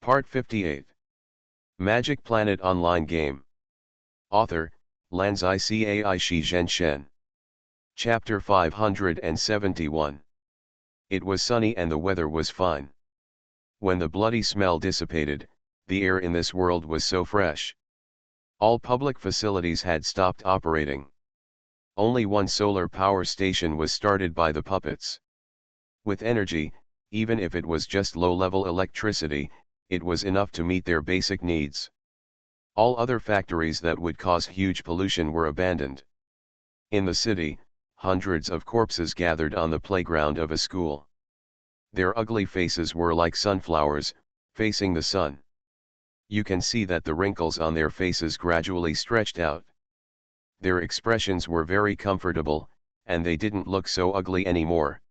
Part 58. Magic Planet Online Game. Author, Lanzai Cai Shi Zhen Shen. Chapter 571. It was sunny and the weather was fine. When the bloody smell dissipated, the air in this world was so fresh. All public facilities had stopped operating. Only one solar power station was started by the puppets. With energy, even if it was just low-level electricity, it was enough to meet their basic needs. All other factories that would cause huge pollution were abandoned. In the city, hundreds of corpses gathered on the playground of a school. Their ugly faces were like sunflowers, facing the sun. You can see that the wrinkles on their faces gradually stretched out. Their expressions were very comfortable, and they didn't look so ugly anymore.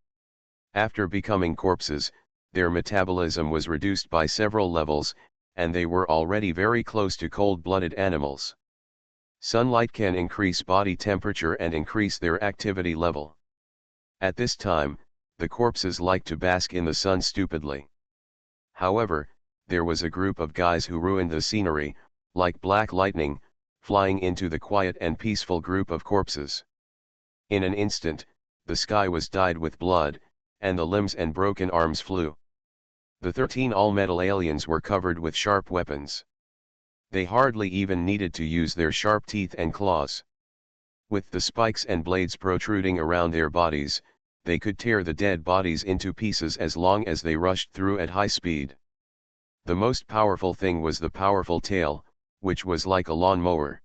After becoming corpses, their metabolism was reduced by several levels, and they were already very close to cold-blooded animals. Sunlight can increase body temperature and increase their activity level. At this time, the corpses liked to bask in the sun stupidly. However, there was a group of guys who ruined the scenery, like black lightning, flying into the quiet and peaceful group of corpses. In an instant, the sky was dyed with blood, and the limbs and broken arms flew. The 13 all-metal aliens were covered with sharp weapons. They hardly even needed to use their sharp teeth and claws. With the spikes and blades protruding around their bodies, they could tear the dead bodies into pieces as long as they rushed through at high speed. The most powerful thing was the powerful tail, which was like a lawnmower.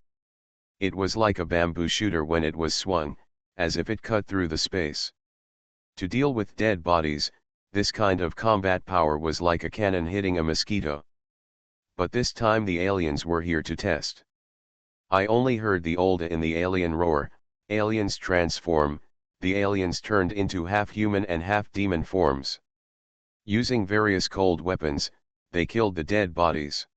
It was like a bamboo shooter when it was swung, as if it cut through the space. To deal with dead bodies, this kind of combat power was like a cannon hitting a mosquito. But this time the aliens were here to test. I only heard the old in the alien roar, aliens transform, the aliens turned into half-human and half-demon forms. Using various cold weapons, they killed the dead bodies.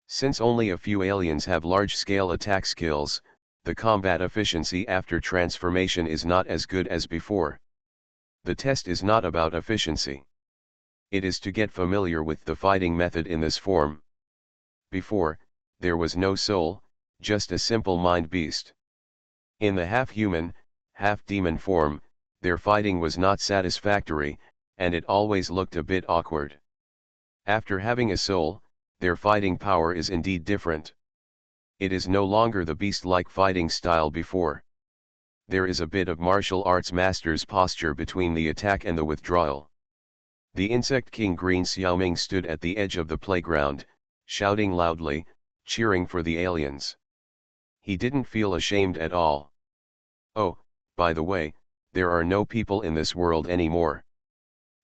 Since only a few aliens have large-scale attack skills, the combat efficiency after transformation is not as good as before. The test is not about efficiency. It is to get familiar with the fighting method in this form. Before, there was no soul, just a simple mind beast. In the half-human, half-demon form, their fighting was not satisfactory, and it always looked a bit awkward. After having a soul, their fighting power is indeed different. It is no longer the beast-like fighting style before. There is a bit of martial arts master's posture between the attack and the withdrawal. The insect king Green Xiaoming stood at the edge of the playground, shouting loudly, cheering for the aliens. He didn't feel ashamed at all. Oh, by the way, there are no people in this world anymore.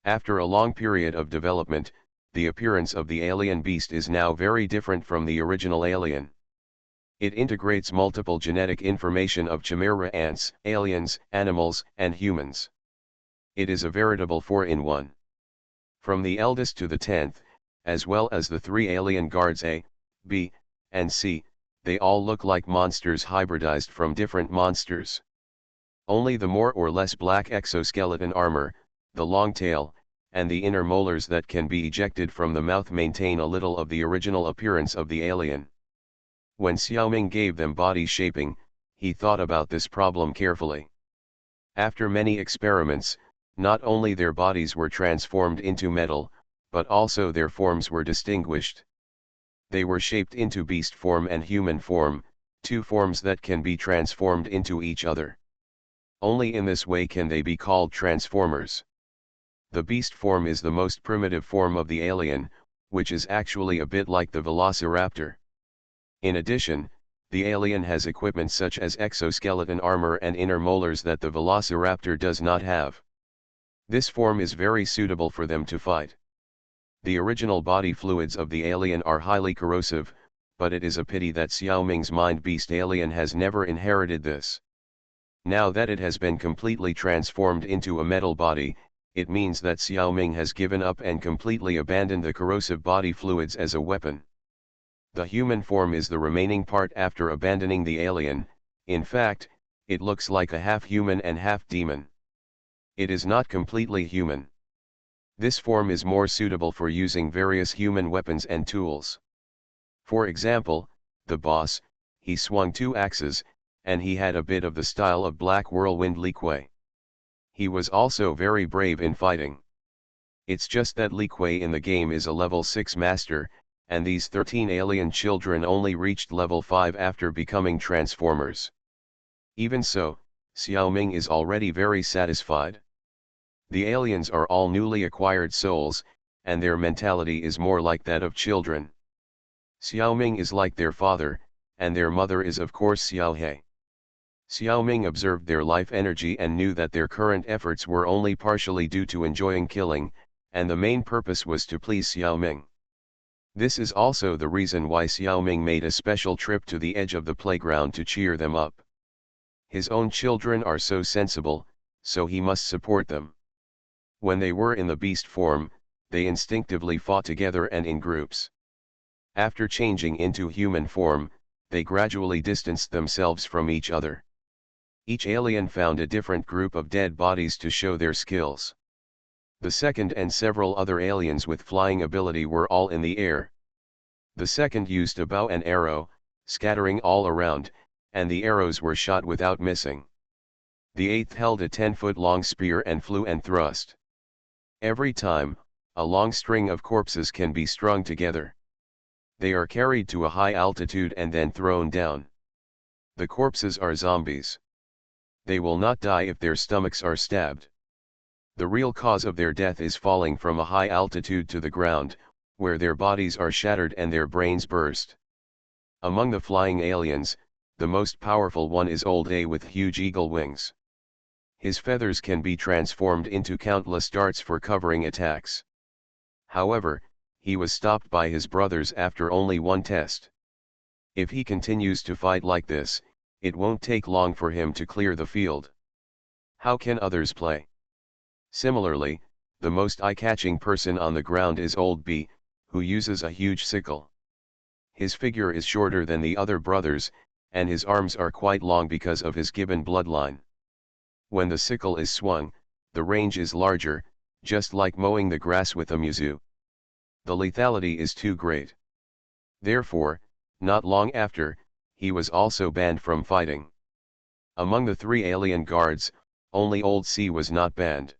After a long period of development, the appearance of the alien beast is now very different from the original alien. It integrates multiple genetic information of chimera ants, aliens, animals, and humans. It is a veritable 4-in-1. From the eldest to the 10th, as well as the 3 alien guards A, B, and C, they all look like monsters hybridized from different monsters. Only the more or less black exoskeleton armor, the long tail, and the inner molars that can be ejected from the mouth maintain a little of the original appearance of the alien. When Xiaoming gave them body shaping, he thought about this problem carefully. After many experiments, not only their bodies were transformed into metal, but also their forms were distinguished. They were shaped into beast form and human form, 2 forms that can be transformed into each other. Only in this way can they be called transformers. The beast form is the most primitive form of the alien, which is actually a bit like the velociraptor. In addition, the alien has equipment such as exoskeleton armor and inner molars that the velociraptor does not have. This form is very suitable for them to fight. The original body fluids of the alien are highly corrosive, but it is a pity that Xiaoming's mind beast alien has never inherited this. Now that it has been completely transformed into a metal body, it means that Xiaoming has given up and completely abandoned the corrosive body fluids as a weapon. The human form is the remaining part after abandoning the alien. In fact, it looks like a half-human and half-demon. It is not completely human. This form is more suitable for using various human weapons and tools. For example, the boss, he swung 2 axes, and he had a bit of the style of Black Whirlwind Li Kuei. He was also very brave in fighting. It's just that Li Kuei in the game is a level 6 master, and these 13 alien children only reached level 5 after becoming Transformers. Even so, Xiao Ming is already very satisfied. The aliens are all newly acquired souls, and their mentality is more like that of children. Xiao Ming is like their father, and their mother is of course Xiao He. Xiao Ming observed their life energy and knew that their current efforts were only partially due to enjoying killing, and the main purpose was to please Xiao Ming. This is also the reason why Xiao Ming made a special trip to the edge of the playground to cheer them up. His own children are so sensible, so he must support them. When they were in the beast form, they instinctively fought together and in groups. After changing into human form, they gradually distanced themselves from each other. Each alien found a different group of dead bodies to show their skills. The second and several other aliens with flying ability were all in the air. The second used a bow and arrow, scattering all around, and the arrows were shot without missing. The eighth held a 10-foot-long spear and flew and thrust. Every time, a long string of corpses can be strung together. They are carried to a high altitude and then thrown down. The corpses are zombies. They will not die if their stomachs are stabbed. The real cause of their death is falling from a high altitude to the ground, where their bodies are shattered and their brains burst. Among the flying aliens, the most powerful one is Old A with huge eagle wings. His feathers can be transformed into countless darts for covering attacks. However, he was stopped by his brothers after only one test. If he continues to fight like this, it won't take long for him to clear the field. How can others play? Similarly, the most eye-catching person on the ground is Old B, who uses a huge sickle. His figure is shorter than the other brothers, and his arms are quite long because of his gibbon bloodline. When the sickle is swung, the range is larger, just like mowing the grass with a muzu. The lethality is too great. Therefore, not long after, he was also banned from fighting. Among the 3 alien guards, only Old C was not banned.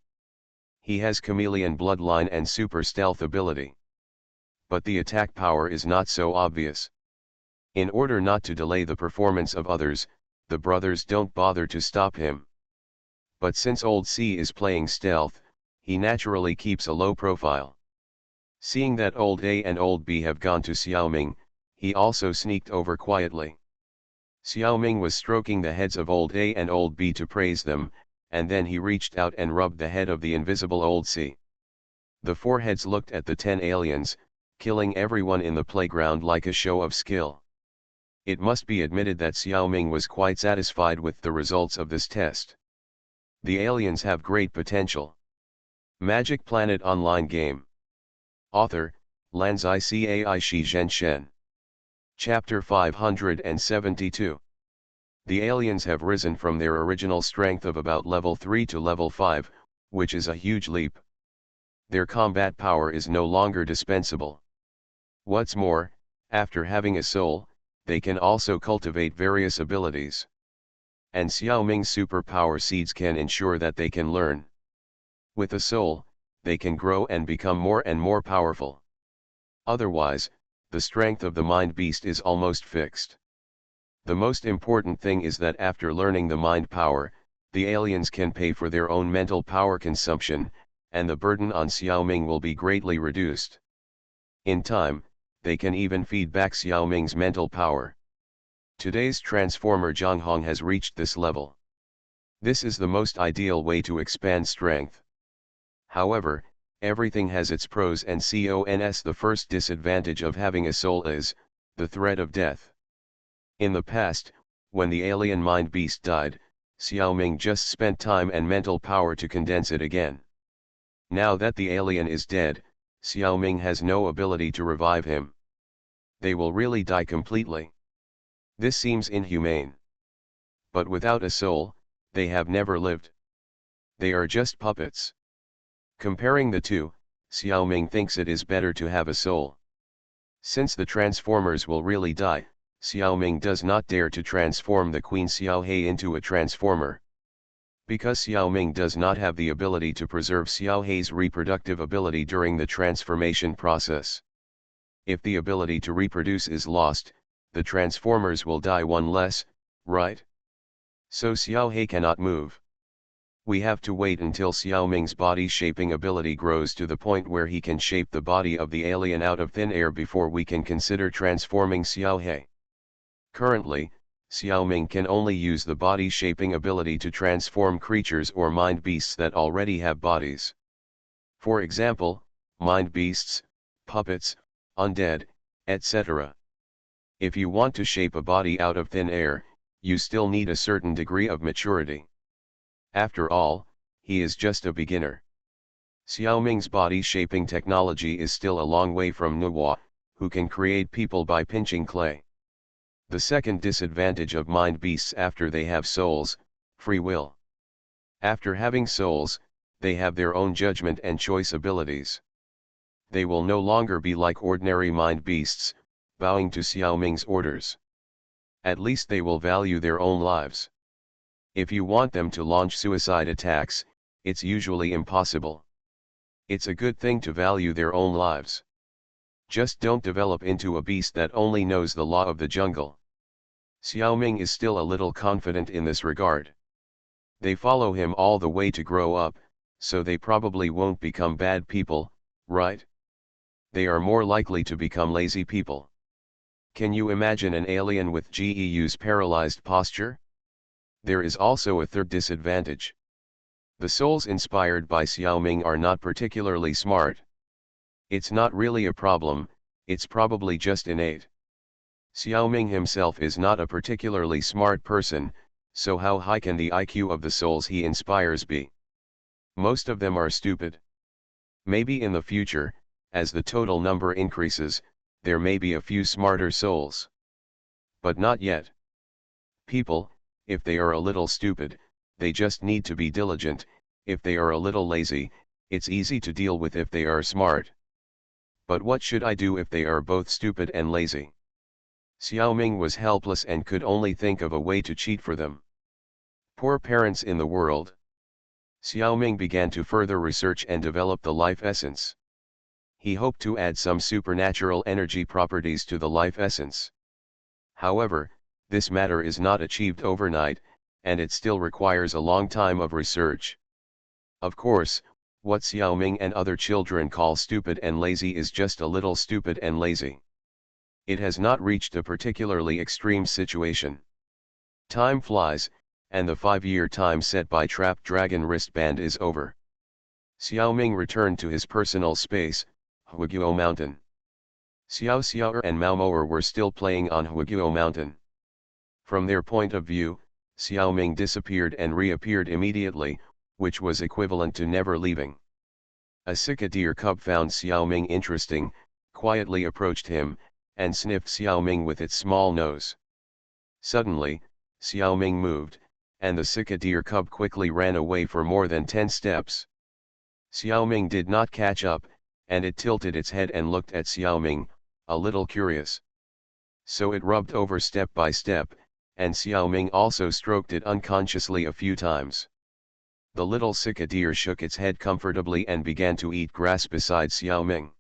He has chameleon bloodline and super stealth ability. But the attack power is not so obvious. In order not to delay the performance of others, the brothers don't bother to stop him. But since Old C is playing stealth, he naturally keeps a low profile. Seeing that Old A and Old B have gone to Xiao Ming, he also sneaked over quietly. Xiao Ming was stroking the heads of Old A and Old B to praise them, and then he reached out and rubbed the head of the invisible Old C. The 4 heads looked at the 10 aliens, killing everyone in the playground like a show of skill. It must be admitted that Xiao Ming was quite satisfied with the results of this test. The aliens have great potential. Magic Planet Online Game. Author, Lanzai Cai Shi Zhen Shen. Chapter 572. The aliens have risen from their original strength of about level 3 to level 5, which is a huge leap. Their combat power is no longer dispensable. What's more, after having a soul, they can also cultivate various abilities. And Xiao Ming's superpower seeds can ensure that they can learn. With a soul, they can grow and become more and more powerful. Otherwise, the strength of the mind beast is almost fixed. The most important thing is that after learning the mind power, the aliens can pay for their own mental power consumption, and the burden on Xiao Ming will be greatly reduced. In time, they can even feed back Xiao Ming's mental power. Today's Transformer Zhonghong has reached this level. This is the most ideal way to expand strength. However, everything has its pros and cons. The first disadvantage of having a soul is the threat of death. In the past, when the alien mind beast died, Xiao Ming just spent time and mental power to condense it again. Now that the alien is dead, Xiao Ming has no ability to revive him. They will really die completely. This seems inhumane. But without a soul, they have never lived. They are just puppets. Comparing the two, Xiaoming thinks it is better to have a soul. Since the transformers will really die, Xiaoming does not dare to transform the Queen Xiaohe into a transformer. Because Xiaoming does not have the ability to preserve Xiaohe's reproductive ability during the transformation process. If the ability to reproduce is lost, the transformers will die one less, right? So Xiaohe cannot move. We have to wait until Xiaoming's body shaping ability grows to the point where he can shape the body of the alien out of thin air before we can consider transforming Xiaohe. Currently, Xiaoming can only use the body shaping ability to transform creatures or mind beasts that already have bodies. For example, mind beasts, puppets, undead, etc. If you want to shape a body out of thin air, you still need a certain degree of maturity. After all, he is just a beginner. Xiaoming's body shaping technology is still a long way from Nuwa, who can create people by pinching clay. The second disadvantage of mind beasts after they have souls, free will. After having souls, they have their own judgment and choice abilities. They will no longer be like ordinary mind beasts, bowing to Xiaoming's orders. At least they will value their own lives. If you want them to launch suicide attacks, it's usually impossible. It's a good thing to value their own lives. Just don't develop into a beast that only knows the law of the jungle. Xiaoming is still a little confident in this regard. They follow him all the way to grow up, so they probably won't become bad people, right? They are more likely to become lazy people. Can you imagine an alien with GEU's paralyzed posture? There is also a third disadvantage. The souls inspired by Xiaoming are not particularly smart. It's not really a problem, it's probably just innate. Xiaoming himself is not a particularly smart person, so how high can the IQ of the souls he inspires be? Most of them are stupid. Maybe in the future, as the total number increases, there may be a few smarter souls. But not yet. People, if they are a little stupid, they just need to be diligent. If they are a little lazy, it's easy to deal with if they are smart. But what should I do if they are both stupid and lazy? Xiaoming was helpless and could only think of a way to cheat for them. Poor parents in the world. Xiaoming began to further research and develop the life essence. He hoped to add some supernatural energy properties to the life essence. However, this matter is not achieved overnight, and it still requires a long time of research. Of course, what Xiaoming and other children call stupid and lazy is just a little stupid and lazy. It has not reached a particularly extreme situation. Time flies, and the 5-year time set by Trap Dragon wristband is over. Xiaoming returned to his personal space, Huaguo Mountain. Xiao Xiao and Mao Moer were still playing on Huaguo Mountain. From their point of view, Xiaoming disappeared and reappeared immediately, which was equivalent to never leaving. A cicadere cub found Xiaoming interesting, quietly approached him, and sniffed Xiaoming with its small nose. Suddenly, Xiaoming moved, and the cicadere cub quickly ran away for more than 10 steps. Xiaoming did not catch up, and it tilted its head and looked at Xiaoming, a little curious. So it rubbed over step by step, and Xiaoming also stroked it unconsciously a few times. The little cicadere shook its head comfortably and began to eat grass beside Xiaoming.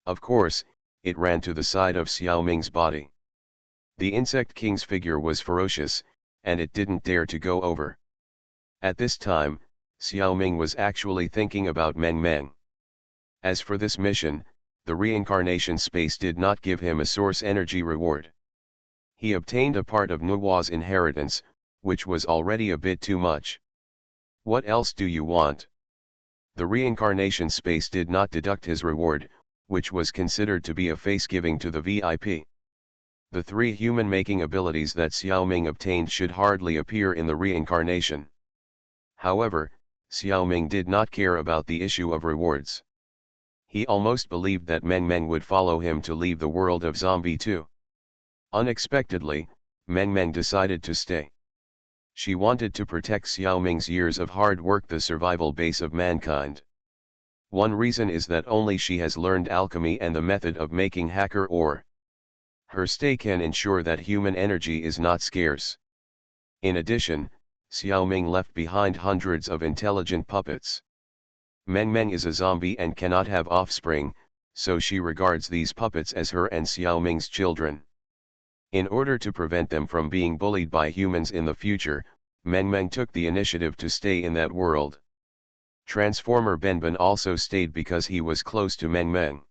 Of course, it ran to the side of Xiaoming's body. The insect king's figure was ferocious, and it didn't dare to go over. At this time, Xiaoming was actually thinking about Meng Meng. As for this mission, the reincarnation space did not give him a source energy reward. He obtained a part of Nuwa's inheritance, which was already a bit too much. What else do you want? The reincarnation space did not deduct his reward, which was considered to be a face giving to the VIP. The 3 human-making abilities that Xiaoming obtained should hardly appear in the reincarnation. However, Xiaoming did not care about the issue of rewards. He almost believed that Meng Meng would follow him to leave the world of Zombie 2. Unexpectedly, Meng Meng decided to stay. She wanted to protect Xiaoming's years of hard work, the survival base of mankind. One reason is that only she has learned alchemy and the method of making hacker ore. Her stay can ensure that human energy is not scarce. In addition, Xiaoming left behind hundreds of intelligent puppets. Meng Meng is a zombie and cannot have offspring, so she regards these puppets as her and Xiaoming's children. In order to prevent them from being bullied by humans in the future, Meng Meng took the initiative to stay in that world. Transformer Benben also stayed because he was close to Meng Meng.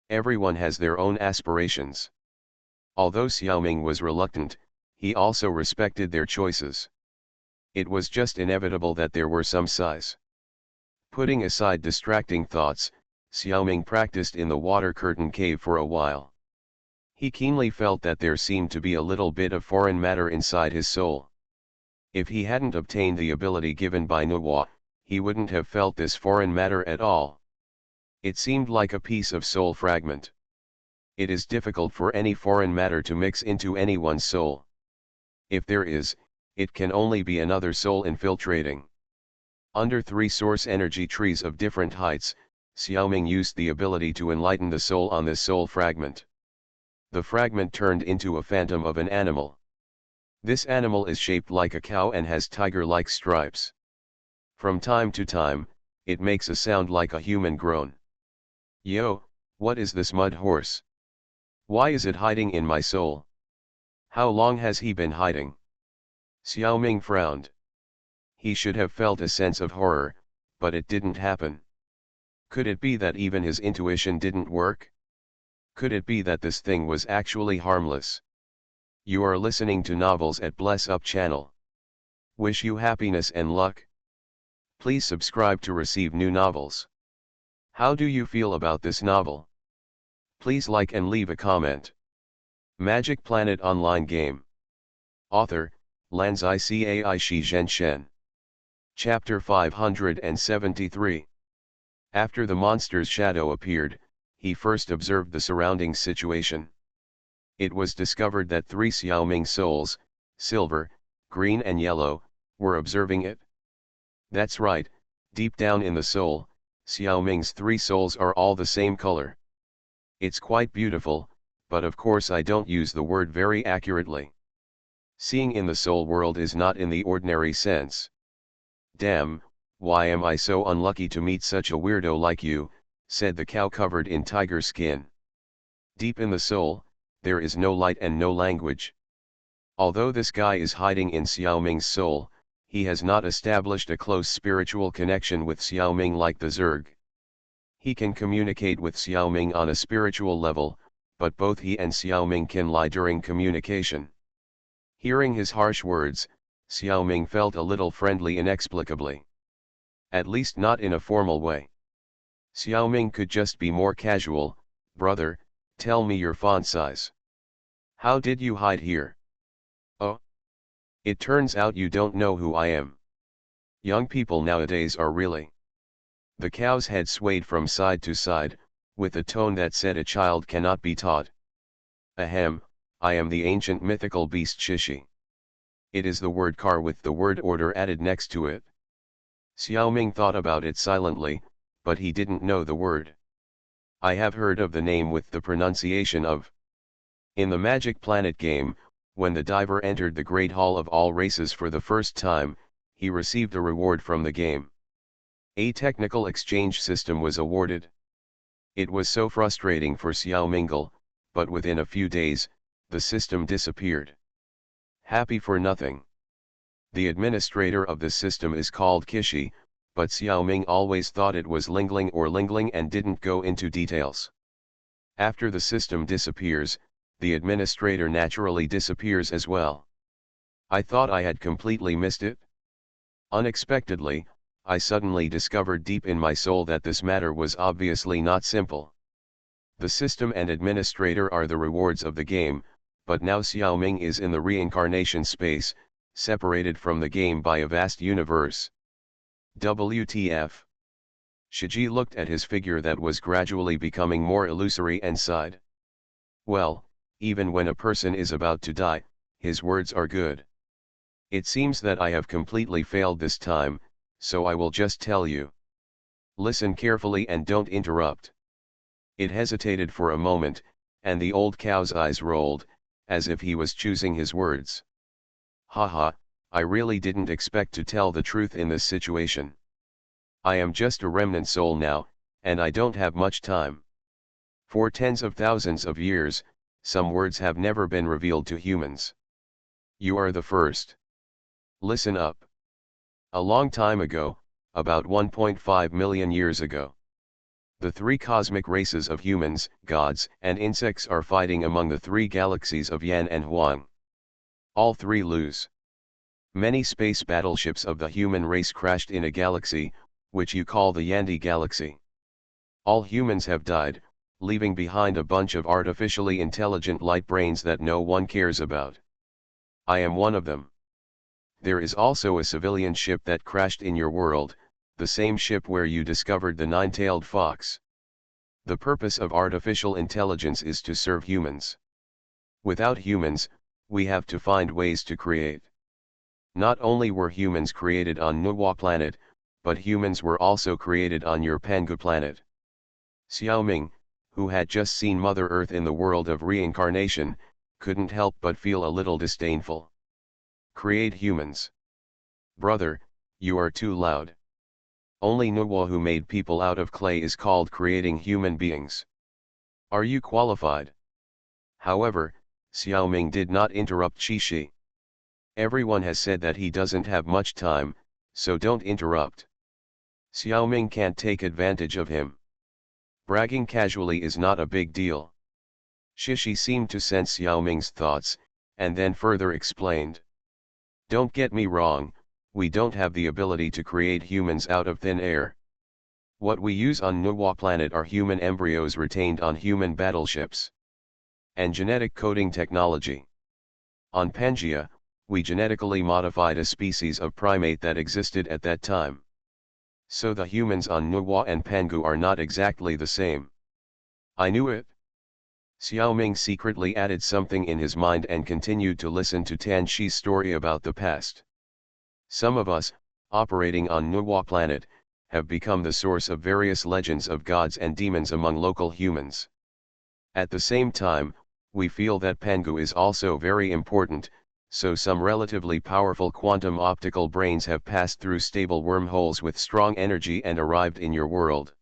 Everyone has their own aspirations. Although Xiaoming was reluctant, he also respected their choices. It was just inevitable that there were some sighs. Putting aside distracting thoughts, Xiaoming practiced in the water curtain cave for a while. He keenly felt that there seemed to be a little bit of foreign matter inside his soul. If he hadn't obtained the ability given by Nuwa, he wouldn't have felt this foreign matter at all. It seemed like a piece of soul fragment. It is difficult for any foreign matter to mix into anyone's soul. If there is, it can only be another soul infiltrating. Under 3 source energy trees of different heights, Xiaoming used the ability to enlighten the soul on this soul fragment. The fragment turned into a phantom of an animal. This animal is shaped like a cow and has tiger-like stripes. From time to time, it makes a sound like a human groan. Yo, what is this mud horse? Why is it hiding in my soul? How long has he been hiding? Xiaoming frowned. He should have felt a sense of horror, but it didn't happen. Could it be that even his intuition didn't work? Could it be that this thing was actually harmless? You are listening to Novels at Bless Up channel. Wish you happiness and luck. Please subscribe to receive new novels. How do you feel about this novel? Please like and leave a comment. Magic Planet Online Game. Author, Lanzai Cai Shi Zhen Shen. Chapter 573. After the monster's shadow appeared, he first observed the surrounding situation. It was discovered that 3 Xiaoming souls, silver, green and yellow, were observing it. That's right, deep down in the soul, Xiaoming's 3 souls are all the same color. It's quite beautiful, but of course I don't use the word very accurately. Seeing in the soul world is not in the ordinary sense. Damn, why am I so unlucky to meet such a weirdo like you, said the cow covered in tiger skin. Deep in the soul, there is no light and no language. Although this guy is hiding in Xiaoming's soul, he has not established a close spiritual connection with Xiaoming like the Zerg. He can communicate with Xiaoming on a spiritual level, but both he and Xiaoming can lie during communication. Hearing his harsh words, Xiaoming felt a little friendly inexplicably. At least not in a formal way. Xiaoming could just be more casual. Brother, tell me your font size. How did you hide here? Oh. It turns out you don't know who I am. Young people nowadays are really. The cow's head swayed from side to side, with a tone that said a child cannot be taught. Ahem, I am the ancient mythical beast Shishi. It is the word car with the word order added next to it. Xiaoming thought about it silently, but he didn't know the word. I have heard of the name with the pronunciation of. In the Magic Planet game, when the diver entered the Great Hall of all races for the first time, he received a reward from the game. A technical exchange system was awarded. It was so frustrating for Xiaomingle, but within a few days, the system disappeared. Happy for nothing. The administrator of the system is called Kishi, but Xiaoming always thought it was Lingling or Lingling and didn't go into details. After the system disappears, the administrator naturally disappears as well. I thought I had completely missed it. Unexpectedly, I suddenly discovered deep in my soul that this matter was obviously not simple. The system and administrator are the rewards of the game, but now Xiaoming is in the reincarnation space, separated from the game by a vast universe. WTF? Shiji looked at his figure that was gradually becoming more illusory and sighed. Well, even when a person is about to die, his words are good. It seems that I have completely failed this time, so I will just tell you. Listen carefully and don't interrupt. It hesitated for a moment, and the old cow's eyes rolled, as if he was choosing his words. Haha, I really didn't expect to tell the truth in this situation. I am just a remnant soul now, and I don't have much time. For tens of thousands of years, some words have never been revealed to humans. You are the first. Listen up. A long time ago, about 1.5 million years ago, the three cosmic races of humans, gods, and insects are fighting among the three galaxies of Yan and Huang. All three lose. Many space battleships of the human race crashed in a galaxy, which you call the Yandi galaxy. All humans have died, leaving behind a bunch of artificially intelligent light brains that no one cares about. I am one of them. There is also a civilian ship that crashed in your world, the same ship where you discovered the nine-tailed fox. The purpose of artificial intelligence is to serve humans. Without humans, we have to find ways to create. Not only were humans created on Nuwa planet, but humans were also created on your Pangu planet. Xiaoming, who had just seen Mother Earth in the world of reincarnation, couldn't help but feel a little disdainful. Create humans. Brother, you are too loud. Only Nuwa, who made people out of clay, is called creating human beings. Are you qualified? However, Xiaoming did not interrupt Shishi. Everyone has said that he doesn't have much time, so don't interrupt. Xiaoming can't take advantage of him. Bragging casually is not a big deal. Shishi seemed to sense Xiaoming's thoughts, and then further explained. Don't get me wrong, we don't have the ability to create humans out of thin air. What we use on Nuwa planet are human embryos retained on human battleships. And genetic coding technology. On Pangaea, we genetically modified a species of primate that existed at that time. So the humans on Nuwa and Pangu are not exactly the same. I knew it. Xiaoming secretly added something in his mind and continued to listen to Tan Shi's story about the past. Some of us, operating on Nuwa planet, have become the source of various legends of gods and demons among local humans. At the same time, we feel that Pangu is also very important, so some relatively powerful quantum optical brains have passed through stable wormholes with strong energy and arrived in your world.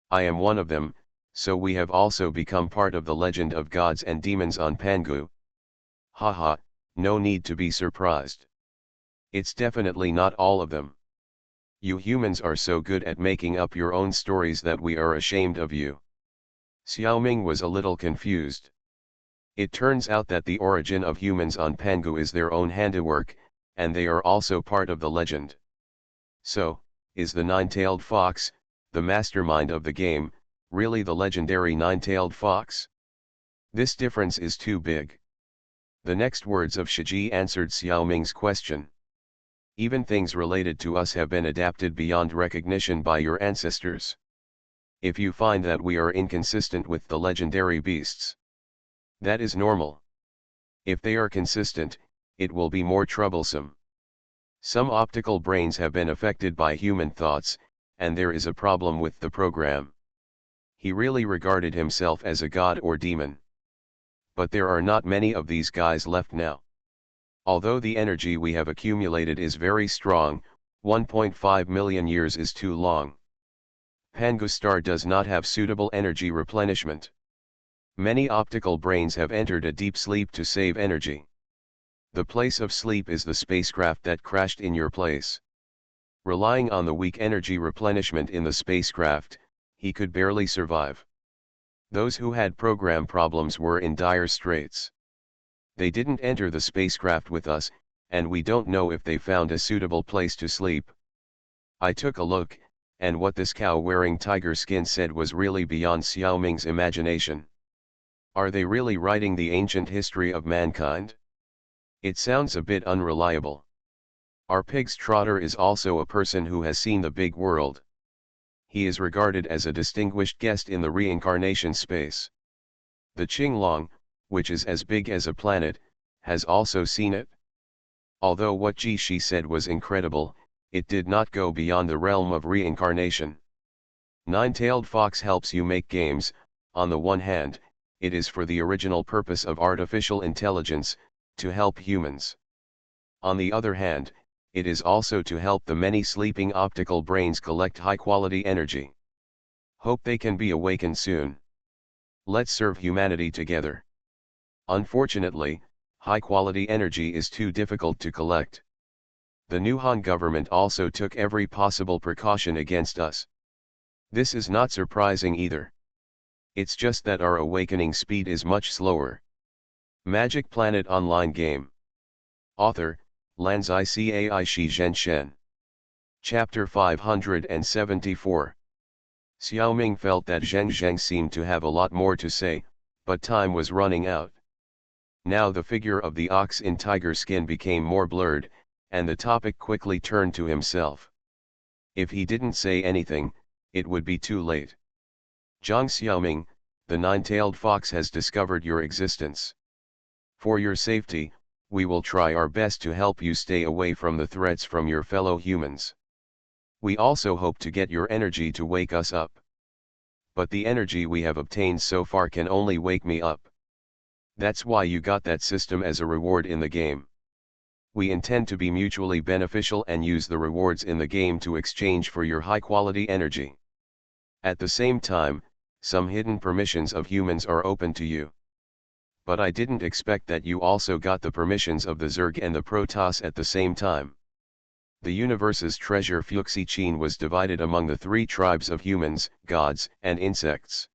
I am one of them, so we have also become part of the legend of gods and demons on Pangu. Haha, no need to be surprised. It's definitely not all of them. You humans are so good at making up your own stories that we are ashamed of you. Xiaoming was a little confused. It turns out that the origin of humans on Pangu is their own handiwork, and they are also part of the legend. So, is the nine-tailed fox, the mastermind of the game, really the legendary nine-tailed fox? This difference is too big. The next words of Shiji answered Xiaoming's question. Even things related to us have been adapted beyond recognition by your ancestors. If you find that we are inconsistent with the legendary beasts, that is normal. If they are consistent, it will be more troublesome. Some optical brains have been affected by human thoughts, and there is a problem with the program. He really regarded himself as a god or demon. But there are not many of these guys left now. Although the energy we have accumulated is very strong, 1.5 million years is too long. Pangu star does not have suitable energy replenishment. Many optical brains have entered a deep sleep to save energy. The place of sleep is the spacecraft that crashed in your place. Relying on the weak energy replenishment in the spacecraft, he could barely survive. Those who had program problems were in dire straits. They didn't enter the spacecraft with us, and we don't know if they found a suitable place to sleep. I took a look, and what this cow wearing tiger skin said was really beyond Xiaoming's imagination. Are they really writing the ancient history of mankind? It sounds a bit unreliable. Our pig's trotter is also a person who has seen the big world. He is regarded as a distinguished guest in the reincarnation space. The Qinglong, which is as big as a planet, has also seen it. Although what Shi said was incredible, it did not go beyond the realm of reincarnation. Nine-tailed fox helps you make games. On the one hand, it is for the original purpose of artificial intelligence, to help humans. On the other hand, it is also to help the many sleeping optical brains collect high-quality energy. Hope they can be awakened soon. Let's serve humanity together. Unfortunately, high-quality energy is too difficult to collect. The new Han government also took every possible precaution against us. This is not surprising either. It's just that our awakening speed is much slower. Magic Planet Online Game. Author, Lanzai Cai Shi Zhen Shen. Chapter 574. Xiaoming felt that Zheng Zheng seemed to have a lot more to say, but time was running out. Now the figure of the ox in tiger skin became more blurred, and the topic quickly turned to himself. If he didn't say anything, it would be too late. Zhang Xiaoming, the nine-tailed fox has discovered your existence. For your safety, we will try our best to help you stay away from the threats from your fellow humans. We also hope to get your energy to wake us up. But the energy we have obtained so far can only wake me up. That's why you got that system as a reward in the game. We intend to be mutually beneficial and use the rewards in the game to exchange for your high-quality energy. At the same time, some hidden permissions of humans are open to you. But I didn't expect that you also got the permissions of the Zerg and the Protoss at the same time. The universe's treasure Fuxi-Chin was divided among the three tribes of humans, gods, and insects.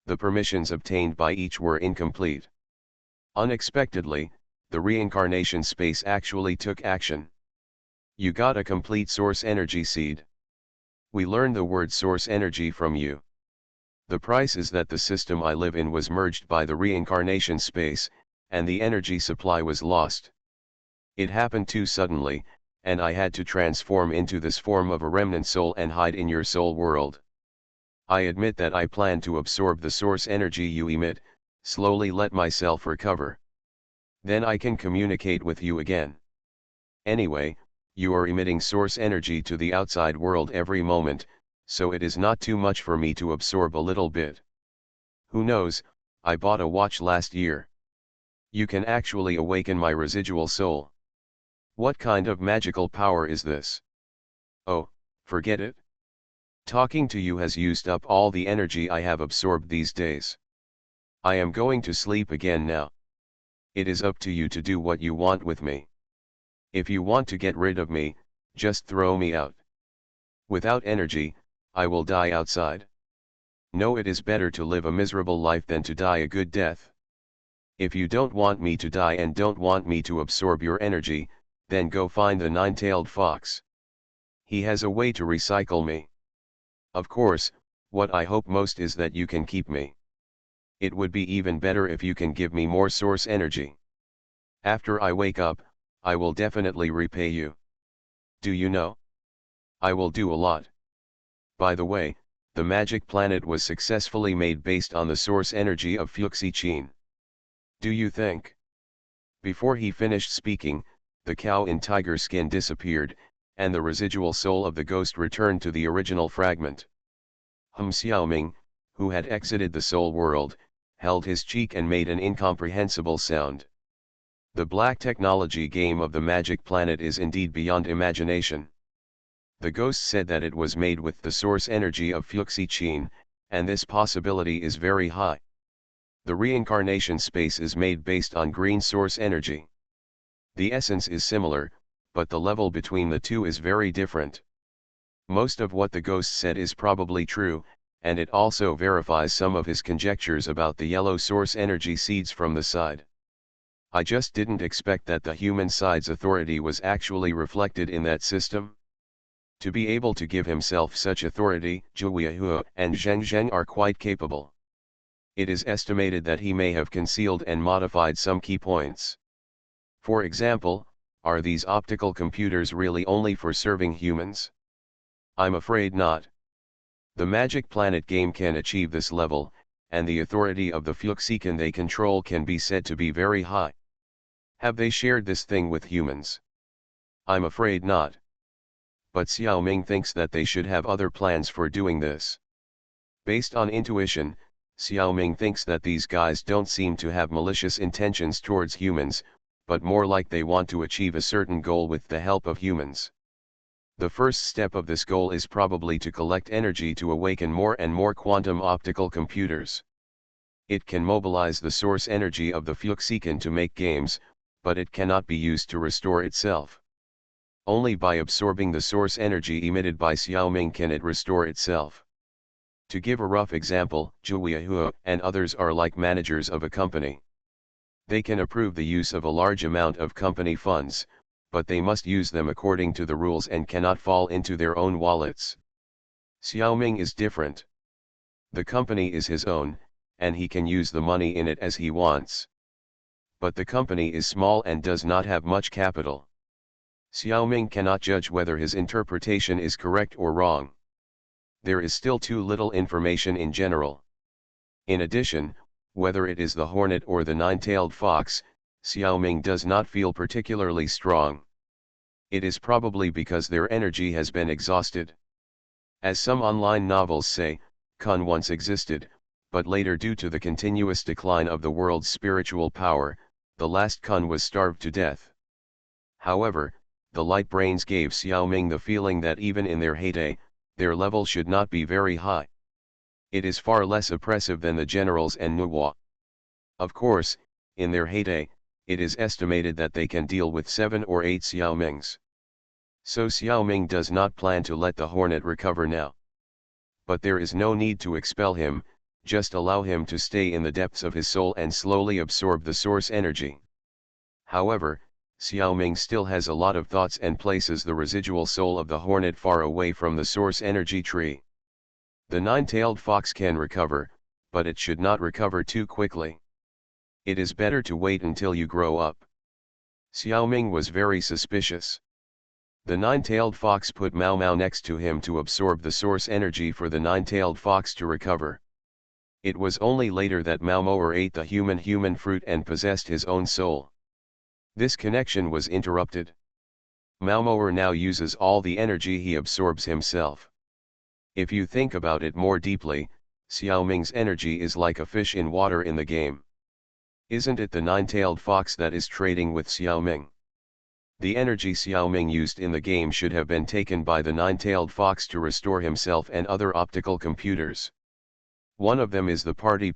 The permissions obtained by each were incomplete. Unexpectedly, the reincarnation space actually took action. You got a complete source energy seed. We learned the word source energy from you. The price is that the system I live in was merged by the reincarnation space, and the energy supply was lost. It happened too suddenly, and I had to transform into this form of a remnant soul and hide in your soul world. I admit that I plan to absorb the source energy you emit, slowly let myself recover. Then I can communicate with you again. Anyway, you are emitting source energy to the outside world every moment, so it is not too much for me to absorb a little bit. Who knows, I bought a watch last year. You can actually awaken my residual soul. What kind of magical power is this? Oh, forget it. Talking to you has used up all the energy I have absorbed these days. I am going to sleep again now. It is up to you to do what you want with me. If you want to get rid of me, just throw me out. Without energy, I will die outside. No, it is better to live a miserable life than to die a good death. If you don't want me to die and don't want me to absorb your energy, then go find the nine-tailed fox. He has a way to recycle me. Of course, what I hope most is that you can keep me. It would be even better if you can give me more source energy. After I wake up, I will definitely repay you. Do you know? I will do a lot. By the way, the magic planet was successfully made based on the source energy of Fuxi-Chin. Do you think? Before he finished speaking, the cow in tiger skin disappeared, and the residual soul of the ghost returned to the original fragment. Xiaoming, who had exited the soul world, held his cheek and made an incomprehensible sound. The black technology game of the magic planet is indeed beyond imagination. The ghost said that it was made with the source energy of Fuxi-Chin, and this possibility is very high. The reincarnation space is made based on green source energy. The essence is similar, but the level between the two is very different. Most of what the ghost said is probably true, and it also verifies some of his conjectures about the yellow source energy seeds from the side. I just didn't expect that the human side's authority was actually reflected in that system. To be able to give himself such authority, Zhuoyahua and Zheng Zheng are quite capable. It is estimated that he may have concealed and modified some key points. For example, are these optical computers really only for serving humans? I'm afraid not. The Magic Planet game can achieve this level, and the authority of the Fuxican they control can be said to be very high. Have they shared this thing with humans? I'm afraid not. But Xiaoming thinks that they should have other plans for doing this. Based on intuition, Xiaoming thinks that these guys don't seem to have malicious intentions towards humans, but more like they want to achieve a certain goal with the help of humans. The first step of this goal is probably to collect energy to awaken more and more quantum optical computers. It can mobilize the source energy of the Fuxican to make games, but it cannot be used to restore itself. Only by absorbing the source energy emitted by Xiaoming can it restore itself. To give a rough example, Zhu Huo and others are like managers of a company. They can approve the use of a large amount of company funds, but they must use them according to the rules and cannot fall into their own wallets. Xiaoming is different. The company is his own, and he can use the money in it as he wants. But the company is small and does not have much capital. Xiaoming cannot judge whether his interpretation is correct or wrong. There is still too little information in general. In addition, whether it is the hornet or the nine-tailed fox, Xiaoming does not feel particularly strong. It is probably because their energy has been exhausted. As some online novels say, Kun once existed, but later due to the continuous decline of the world's spiritual power, the last Kun was starved to death. However, the light brains gave Xiaoming the feeling that even in their heyday, their level should not be very high. It is far less oppressive than the generals and Nuwa. Of course, in their heyday, it is estimated that they can deal with 7 or 8 Xiaomings. So Xiaoming does not plan to let the hornet recover now. But there is no need to expel him, just allow him to stay in the depths of his soul and slowly absorb the source energy. However, Xiaoming still has a lot of thoughts and places the residual soul of the hornet far away from the source energy tree. The nine-tailed fox can recover, but it should not recover too quickly. It is better to wait until you grow up. Xiaoming was very suspicious. The nine-tailed fox put Mao Mao next to him to absorb the source energy for the nine-tailed fox to recover. It was only later that Mao Mao ate the human fruit and possessed his own soul. This connection was interrupted. Mao Mao now uses all the energy he absorbs himself. If you think about it more deeply, Xiaoming's energy is like a fish in water in the game. Isn't it the nine-tailed fox that is trading with Xiaoming? The energy Xiaoming used in the game should have been taken by the nine-tailed fox to restore himself and other optical computers. One of them is the party.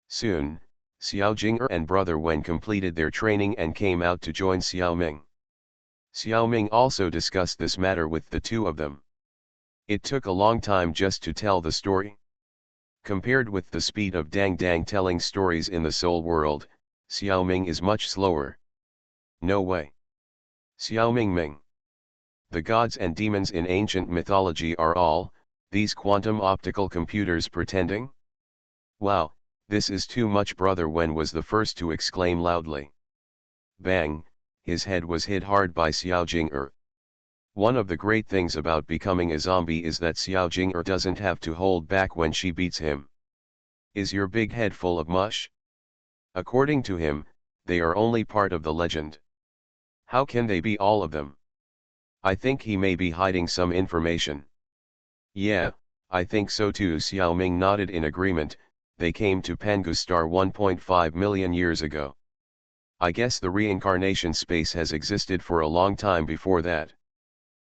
Soon, Xiao Jing'er and Brother Wen completed their training and came out to join Xiaoming. Xiaoming also discussed this matter with the two of them. It took a long time just to tell the story. Compared with the speed of Dang Dang telling stories in the Soul world, Xiaoming is much slower. No way. Xiaoming Ming. The gods and demons in ancient mythology are all, these quantum optical computers pretending? Wow, this is too much. Brother Wen was the first to exclaim loudly. Bang, his head was hit hard by Xiao Jing'er. One of the great things about becoming a zombie is that Xiao Jing'er doesn't have to hold back when she beats him. Is your big head full of mush? According to him, they are only part of the legend. How can they be all of them? I think he may be hiding some information. Yeah, I think so too. Xiaoming nodded in agreement. They came to Pangustar 1.5 million years ago. I guess the reincarnation space has existed for a long time before that.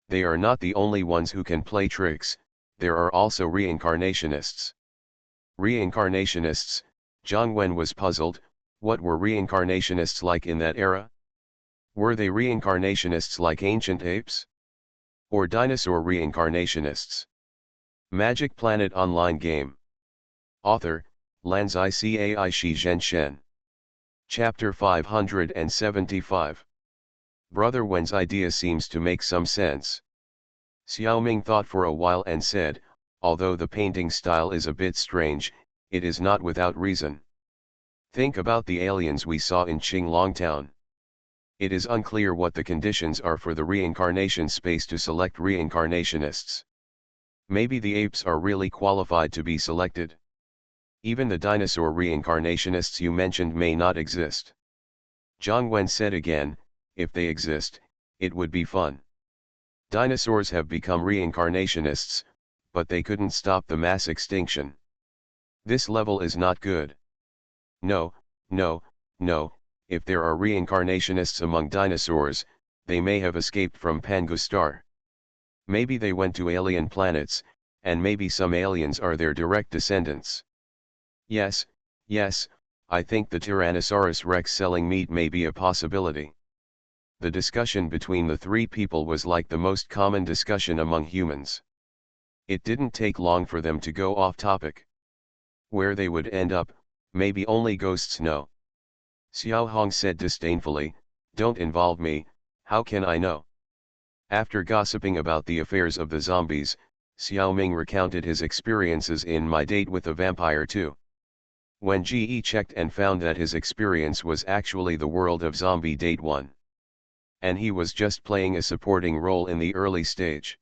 They are not the only ones who can play tricks, there are also reincarnationists. Reincarnationists, Zhang Wen was puzzled. What were reincarnationists like in that era? Were they reincarnationists like ancient apes? Or dinosaur reincarnationists? Magic Planet Online Game. Author, Lanzai Cai Shi Zhen Shen. Chapter 575. Brother Wen's idea seems to make some sense. Xiaoming thought for a while and said, although the painting style is a bit strange, it is not without reason. Think about the aliens we saw in Qinglong Town. It is unclear what the conditions are for the reincarnation space to select reincarnationists. Maybe the apes are really qualified to be selected. Even the dinosaur reincarnationists you mentioned may not exist. Zhang Wen said again, if they exist, it would be fun. Dinosaurs have become reincarnationists, but they couldn't stop the mass extinction. This level is not good. No, no, no, if there are reincarnationists among dinosaurs, they may have escaped from Pangu star. Maybe they went to alien planets, and maybe some aliens are their direct descendants. Yes, yes, I think the Tyrannosaurus Rex selling meat may be a possibility. The discussion between the three people was like the most common discussion among humans. It didn't take long for them to go off topic. Where they would end up, maybe only ghosts know. Xiao Hong said disdainfully, "Don't involve me, how can I know?" After gossiping about the affairs of the zombies, Xiao Ming recounted his experiences in My Date with a Vampire 2. When GE checked and found that his experience was actually the world of Zombie Date 1. And he was just playing a supporting role in the early stage.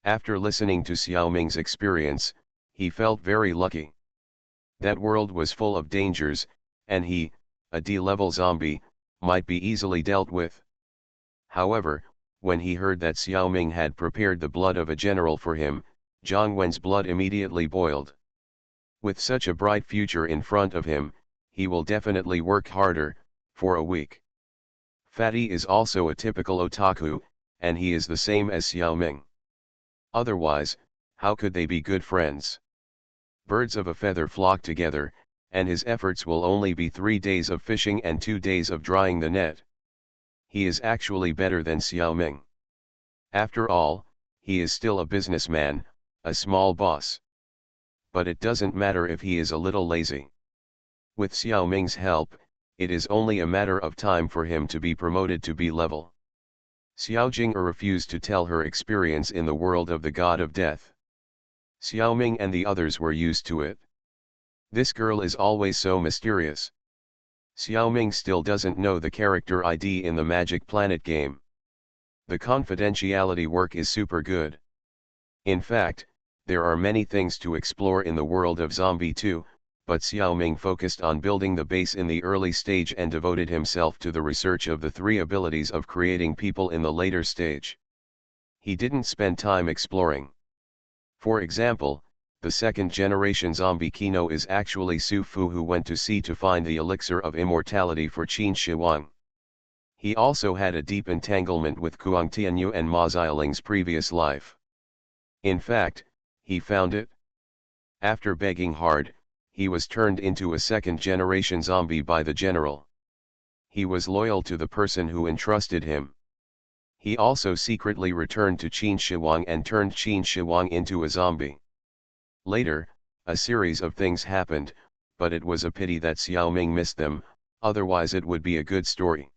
After listening to Xiao Ming's experience, he felt very lucky. That world was full of dangers, and he, a D-level zombie, might be easily dealt with. However, when he heard that Xiao Ming had prepared the blood of a general for him, Zhang Wen's blood immediately boiled. With such a bright future in front of him, he will definitely work harder, for a week. Fatty is also a typical otaku, and he is the same as Xiao Ming. Otherwise, how could they be good friends? Birds of a feather flock together, and his efforts will only be 3 days of fishing and 2 days of drying the net. He is actually better than Xiao Ming. After all, he is still a businessman, a small boss. But it doesn't matter if he is a little lazy. With Xiao Ming's help, it is only a matter of time for him to be promoted to B-level. Xiao Jing'er refused to tell her experience in the world of the god of death. Xiao Ming and the others were used to it. This girl is always so mysterious. Xiao Ming still doesn't know the character ID in the Magic Planet game. The confidentiality work is super good. In fact, there are many things to explore in the world of Zombie 2, but Xiao Ming focused on building the base in the early stage and devoted himself to the research of the 3 abilities of creating people in the later stage. He didn't spend time exploring. For example, the second-generation zombie Kino is actually Su Fu, who went to sea to find the elixir of immortality for Qin Shi Huang. He also had a deep entanglement with Kuang Tianyu and Ma Xiaoling's previous life. In fact, he found it. After begging hard, he was turned into a second-generation zombie by the general. He was loyal to the person who entrusted him. He also secretly returned to Qin Shi Huang and turned Qin Shi Huang into a zombie. Later, a series of things happened, but it was a pity that Xiao Ming missed them, otherwise it would be a good story.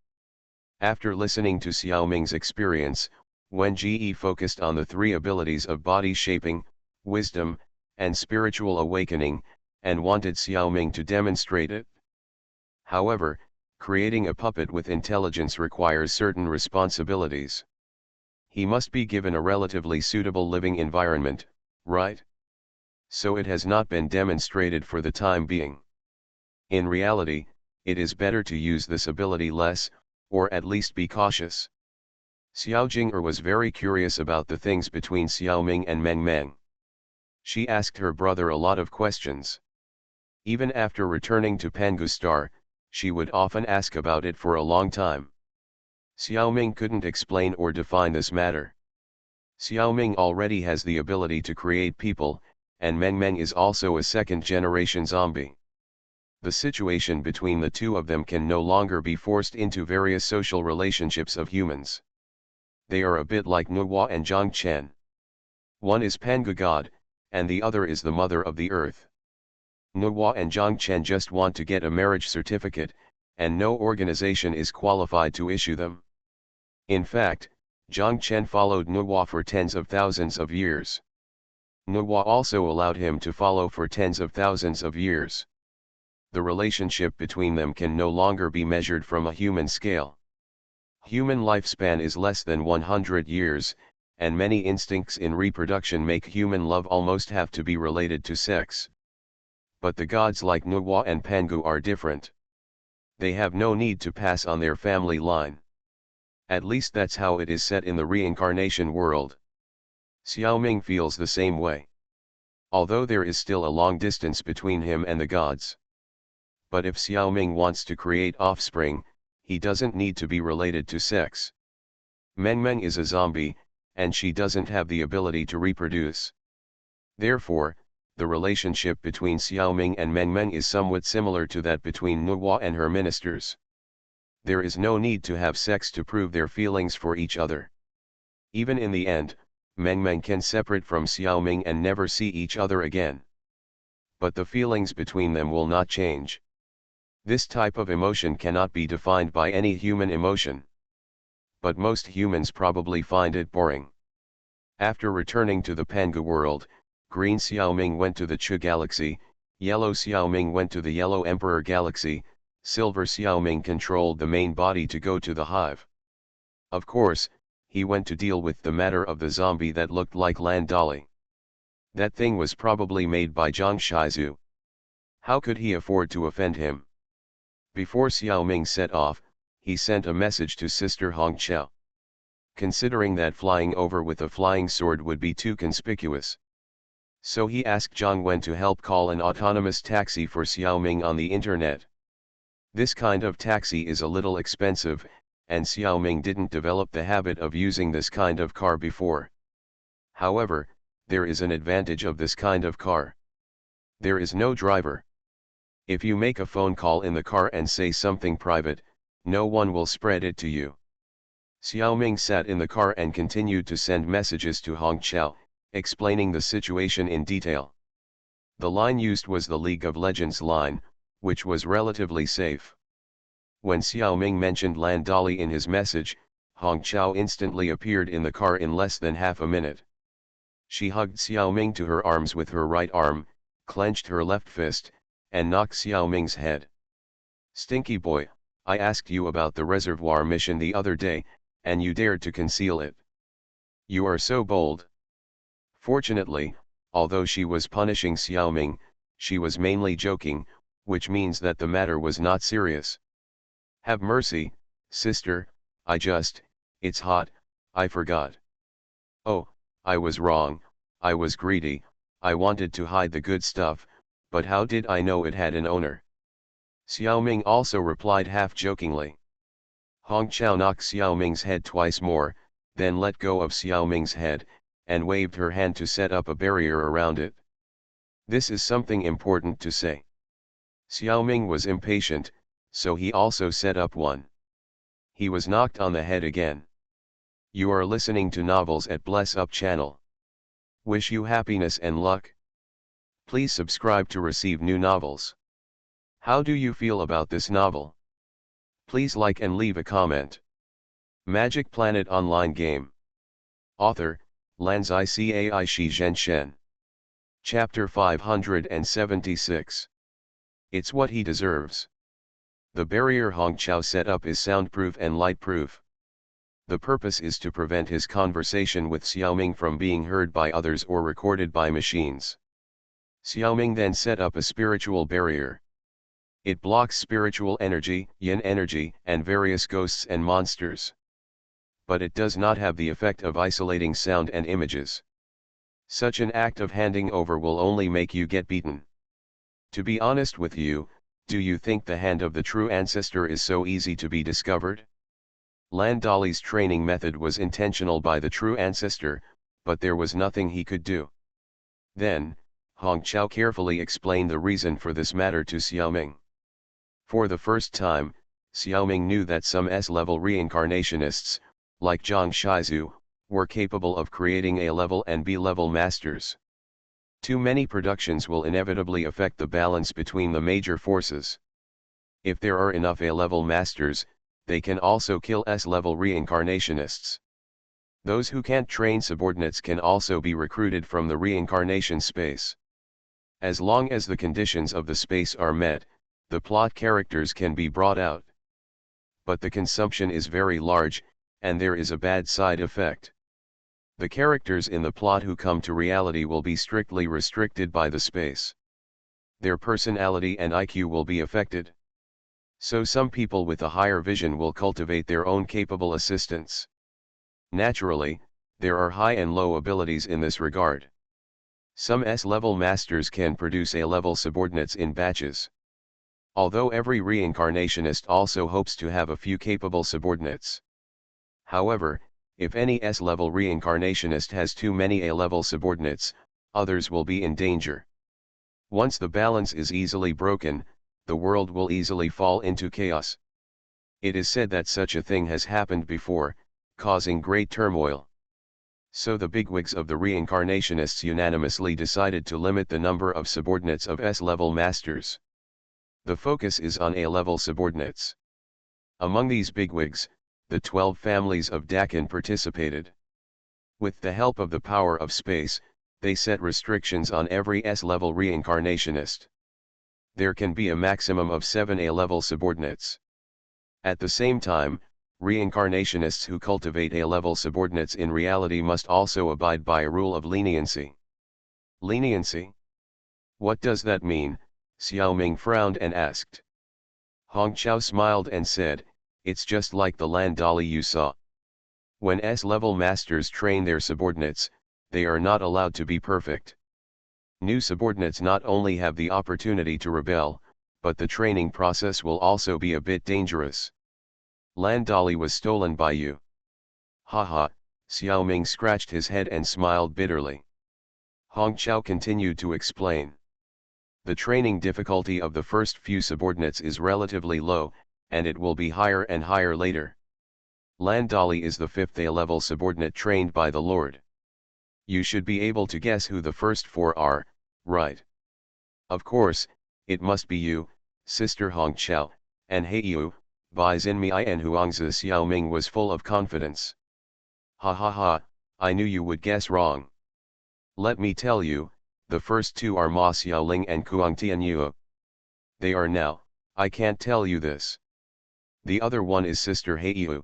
After listening to Xiao Ming's experience, Wen Ji focused on the 3 abilities of body shaping, wisdom, and spiritual awakening, and wanted Xiao Ming to demonstrate it. However, creating a puppet with intelligence requires certain responsibilities. He must be given a relatively suitable living environment, right? So it has not been demonstrated for the time being. In reality, it is better to use this ability less, or at least be cautious. Xiao Jing'er was very curious about the things between Xiao Ming and Meng Meng. She asked her brother a lot of questions. Even after returning to Pangu Star, she would often ask about it for a long time. Xiao Ming couldn't explain or define this matter. Xiao Ming already has the ability to create people, and Meng Meng is also a second-generation zombie. The situation between the two of them can no longer be forced into various social relationships of humans. They are a bit like Nuhua and Zhang Chen. One is Pangu God, and the other is the mother of the earth. Nuhua and Zhang Chen just want to get a marriage certificate, and no organization is qualified to issue them. In fact, Zhang Chen followed Nuhua for tens of thousands of years. Nuhua also allowed him to follow for tens of thousands of years. The relationship between them can no longer be measured from a human scale. Human lifespan is less than 100 years, and many instincts in reproduction make human love almost have to be related to sex. But the gods like Nuhua and Pangu are different. They have no need to pass on their family line. At least that's how it is set in the reincarnation world. Xiaoming feels the same way. Although there is still a long distance between him and the gods. But if Xiaoming wants to create offspring, he doesn't need to be related to sex. Mengmeng is a zombie, and she doesn't have the ability to reproduce. Therefore, the relationship between Xiaoming and Mengmeng is somewhat similar to that between Nuhua and her ministers. There is no need to have sex to prove their feelings for each other. Even in the end, Mengmeng can separate from Xiaoming and never see each other again. But the feelings between them will not change. This type of emotion cannot be defined by any human emotion. But most humans probably find it boring. After returning to the Panga world, Green Xiaoming went to the Chu galaxy, Yellow Xiaoming went to the Yellow Emperor galaxy, Silver Xiaoming controlled the main body to go to the hive. Of course, he went to deal with the matter of the zombie that looked like Lan Dali. That thing was probably made by Zhang Shizu. How could he afford to offend him? Before Xiaoming set off, he sent a message to Sister Hongqiao. Considering that flying over with a flying sword would be too conspicuous. So he asked Zhang Wen to help call an autonomous taxi for Xiaoming on the internet. This kind of taxi is a little expensive, and Xiaoming didn't develop the habit of using this kind of car before. However, there is an advantage of this kind of car. There is no driver. If you make a phone call in the car and say something private, no one will spread it to you. Xiaoming sat in the car and continued to send messages to Hongqiao, explaining the situation in detail. The line used was the League of Legends line, which was relatively safe. When Xiaoming mentioned Lan Dali in his message, Hongqiao instantly appeared in the car in less than half a minute. She hugged Xiaoming to her arms with her right arm, clenched her left fist, and knocked Xiaoming's head. "Stinky boy, I asked you about the reservoir mission the other day, and you dared to conceal it. You are so bold." Fortunately, although she was punishing Xiaoming, she was mainly joking, which means that the matter was not serious. "Have mercy, sister, it's hot, I forgot. Oh, I was wrong, I was greedy, I wanted to hide the good stuff, but how did I know it had an owner?" Xiaoming also replied half-jokingly. Hongqiao knocked Xiaoming's head twice more, then let go of Xiaoming's head, and waved her hand to set up a barrier around it. This is something important to say. Xiaoming was impatient, so he also set up one. He was knocked on the head again. You are listening to novels at Bless Up channel. Wish you happiness and luck. Please subscribe to receive new novels. How do you feel about this novel? Please like and leave a comment. Magic Planet Online Game. Author, Lanzai Cai Shi Zhen Shen. Chapter 576. It's what he deserves. The barrier Hongqiao set up is soundproof and lightproof. The purpose is to prevent his conversation with Xiaoming from being heard by others or recorded by machines. Xiaoming then set up a spiritual barrier. It blocks spiritual energy, yin energy, and various ghosts and monsters. But it does not have the effect of isolating sound and images. Such an act of handing over will only make you get beaten. To be honest with you, do you think the hand of the true ancestor is so easy to be discovered? Lan Dali's training method was intentional by the true ancestor, but there was nothing he could do. Then, Hongqiao carefully explained the reason for this matter to Xiaoming. For the first time, Xiaoming knew that some S-level reincarnationists, like Zhang Shizu, were capable of creating A-level and B-level masters. Too many productions will inevitably affect the balance between the major forces. If there are enough A-level masters, they can also kill S-level reincarnationists. Those who can't train subordinates can also be recruited from the reincarnation space. As long as the conditions of the space are met, the plot characters can be brought out. But the consumption is very large, and there is a bad side effect. The characters in the plot who come to reality will be strictly restricted by the space. Their personality and IQ will be affected. So some people with a higher vision will cultivate their own capable assistants. Naturally, There are high and low abilities in this regard. Some S-level masters can produce A-level subordinates in batches. Although every reincarnationist also hopes to have a few capable subordinates. However, if any S-level reincarnationist has too many A-level subordinates, others will be in danger. Once the balance is easily broken, the world will easily fall into chaos. It is said that such a thing has happened before, causing great turmoil. So the bigwigs of the reincarnationists unanimously decided to limit the number of subordinates of S-level masters. The focus is on A-level subordinates. Among these bigwigs, the 12 families of Dakin participated. With the help of the power of space, they set restrictions on every S-level reincarnationist. There can be a maximum of 7 A-level subordinates. At the same time, reincarnationists who cultivate A-level subordinates in reality must also abide by a rule of leniency. Leniency? What does that mean? Xiaoming frowned and asked. Hongqiao smiled and said, it's just like the land dolly you saw. When S-level masters train their subordinates, they are not allowed to be perfect. New subordinates not only have the opportunity to rebel, but the training process will also be a bit dangerous. Land dolly was stolen by you. Haha, Xiaoming scratched his head and smiled bitterly. Hongqiao continued to explain. The training difficulty of the first few subordinates is relatively low, and it will be higher and higher later. Land dolly is the 5th A-level subordinate trained by the Lord. You should be able to guess who the first 4 are, right? Of course, it must be you, Sister Hongqiao, and Heiyu, Bai Xinmei and Huangzi. Xiaoming was full of confidence. Ha ha ha, I knew you would guess wrong. Let me tell you, the first 2 are Ma Xiaoling and Kuang Tianyuo. They are now, I can't tell you this. The other one is Sister Heiyu.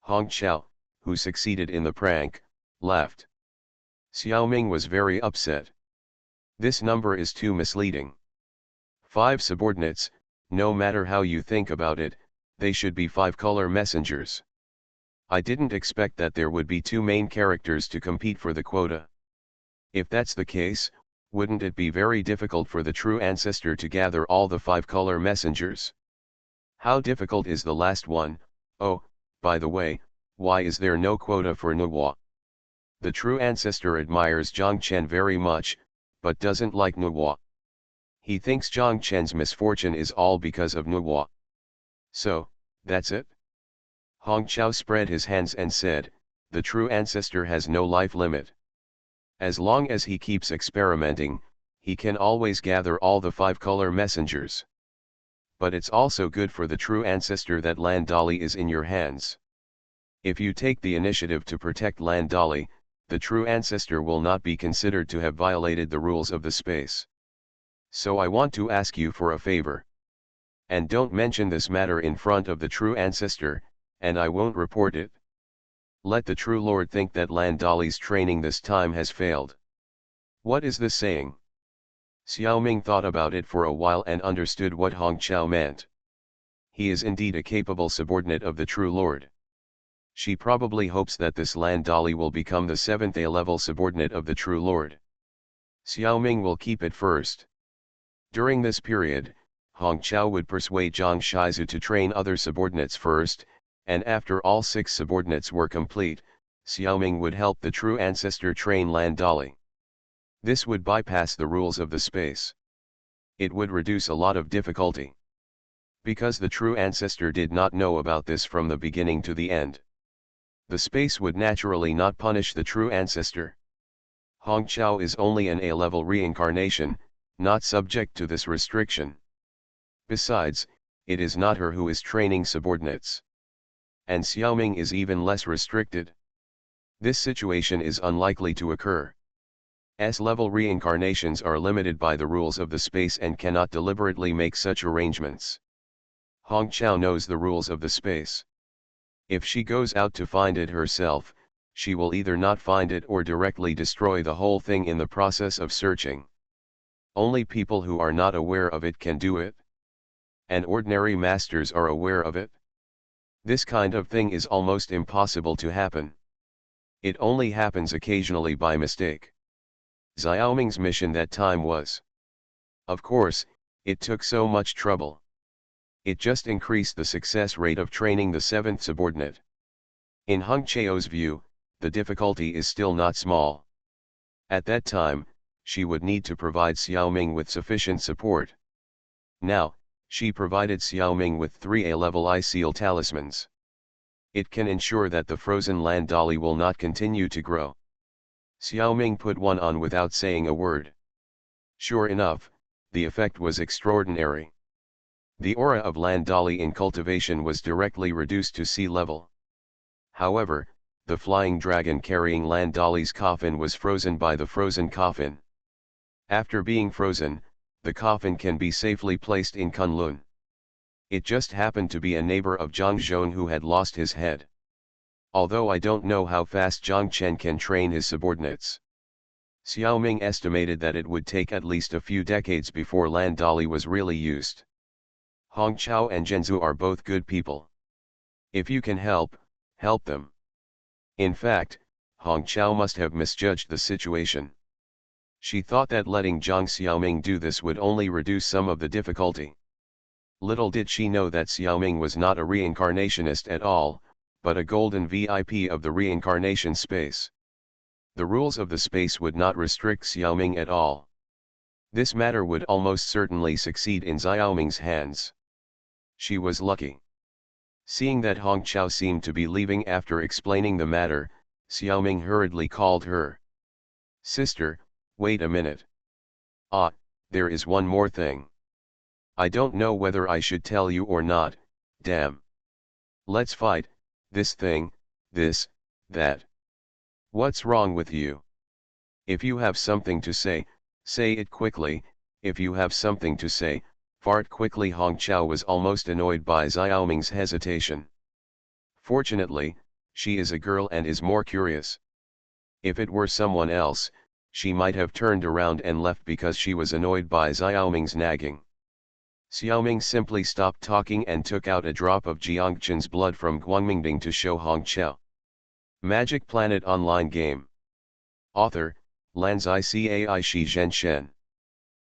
Hongqiao, who succeeded in the prank, laughed. Xiaoming was very upset. This number is too misleading. 5 subordinates, no matter how you think about it, they should be 5 color messengers. I didn't expect that there would be 2 main characters to compete for the quota. If that's the case, wouldn't it be very difficult for the true ancestor to gather all the 5 color messengers? How difficult is the last one? Oh, by the way, why is there no quota for Nuwa? The true ancestor admires Zhang Chen very much, but doesn't like Nuwa. He thinks Zhang Chen's misfortune is all because of Nuwa. So, that's it? Hongqiao spread his hands and said, the true ancestor has no life limit. As long as he keeps experimenting, he can always gather all the 5 color messengers. But it's also good for the true ancestor that Land Dolly is in your hands. If you take the initiative to protect Land Dolly, the true ancestor will not be considered to have violated the rules of the space. So I want to ask you for a favor. And don't mention this matter in front of the true ancestor, and I won't report it. Let the true Lord think that Land Dolly's training this time has failed. What is this saying? Xiaoming thought about it for a while and understood what Hongqiao meant. He is indeed a capable subordinate of the true Lord. She probably hopes that this Land Dolly will become the 7th A-level subordinate of the true Lord. Xiaoming will keep it first. During this period, Hongqiao would persuade Zhang Shizu to train other subordinates first, and after all 6 subordinates were complete, Xiaoming would help the true ancestor train Land Dolly. This would bypass the rules of the space. It would reduce a lot of difficulty. Because the true ancestor did not know about this from the beginning to the end. The space would naturally not punish the true ancestor. Hongqiao is only an A-level reincarnation, not subject to this restriction. Besides, it is not her who is training subordinates. And Xiaoming is even less restricted. This situation is unlikely to occur. S-level reincarnations are limited by the rules of the space and cannot deliberately make such arrangements. Hongqiao knows the rules of the space. If she goes out to find it herself, she will either not find it or directly destroy the whole thing in the process of searching. Only people who are not aware of it can do it. And ordinary masters are aware of it. This kind of thing is almost impossible to happen. It only happens occasionally by mistake. Xiaoming's mission that time was. Of course, it took so much trouble. It just increased the success rate of training the seventh subordinate. In Hung Cheo's view, the difficulty is still not small. At that time, she would need to provide Xiaoming with sufficient support. Now, she provided Xiaoming with 3 A-level iCeal talismans. It can ensure that the frozen land dolly will not continue to grow. Xiaoming put one on without saying a word. Sure enough, the effect was extraordinary. The aura of land dolly in cultivation was directly reduced to sea level. However, the flying dragon carrying land dolly's coffin was frozen by the frozen coffin. After being frozen, the coffin can be safely placed in Kunlun. It just happened to be a neighbor of Zhang Zhong who had lost his head. Although I don't know how fast Zhang Chen can train his subordinates. Xiaoming estimated that it would take at least a few decades before land dolly was really used. Hong Chao and Zhenzu are both good people. If you can help, help them. In fact, Hong Chao must have misjudged the situation. She thought that letting Zhang Xiaoming do this would only reduce some of the difficulty. Little did she know that Xiaoming was not a reincarnationist at all, but a golden VIP of the reincarnation space. The rules of the space would not restrict Xiaoming at all. This matter would almost certainly succeed in Xiaoming's hands. She was lucky. Seeing that Hong Chao seemed to be leaving after explaining the matter, Xiaoming hurriedly called her. "Sister, wait a minute. Ah, there is one more thing. I don't know whether I should tell you or not, damn. Let's fight, this thing, this, that. What's wrong with you? If you have something to say it quickly. If you have something to say, fart quickly." Hong Chao was almost annoyed by Xiaoming's hesitation. Fortunately, she is a girl and is more curious. If it were someone else, she might have turned around and left because she was annoyed by Xiaoming's nagging. Xiaoming simply stopped talking and took out a drop of Jiangchen's blood from Guangmingding to show Hong Chao. Magic Planet Online Game. Author, Lanzai Cai Shi Zhen Shen.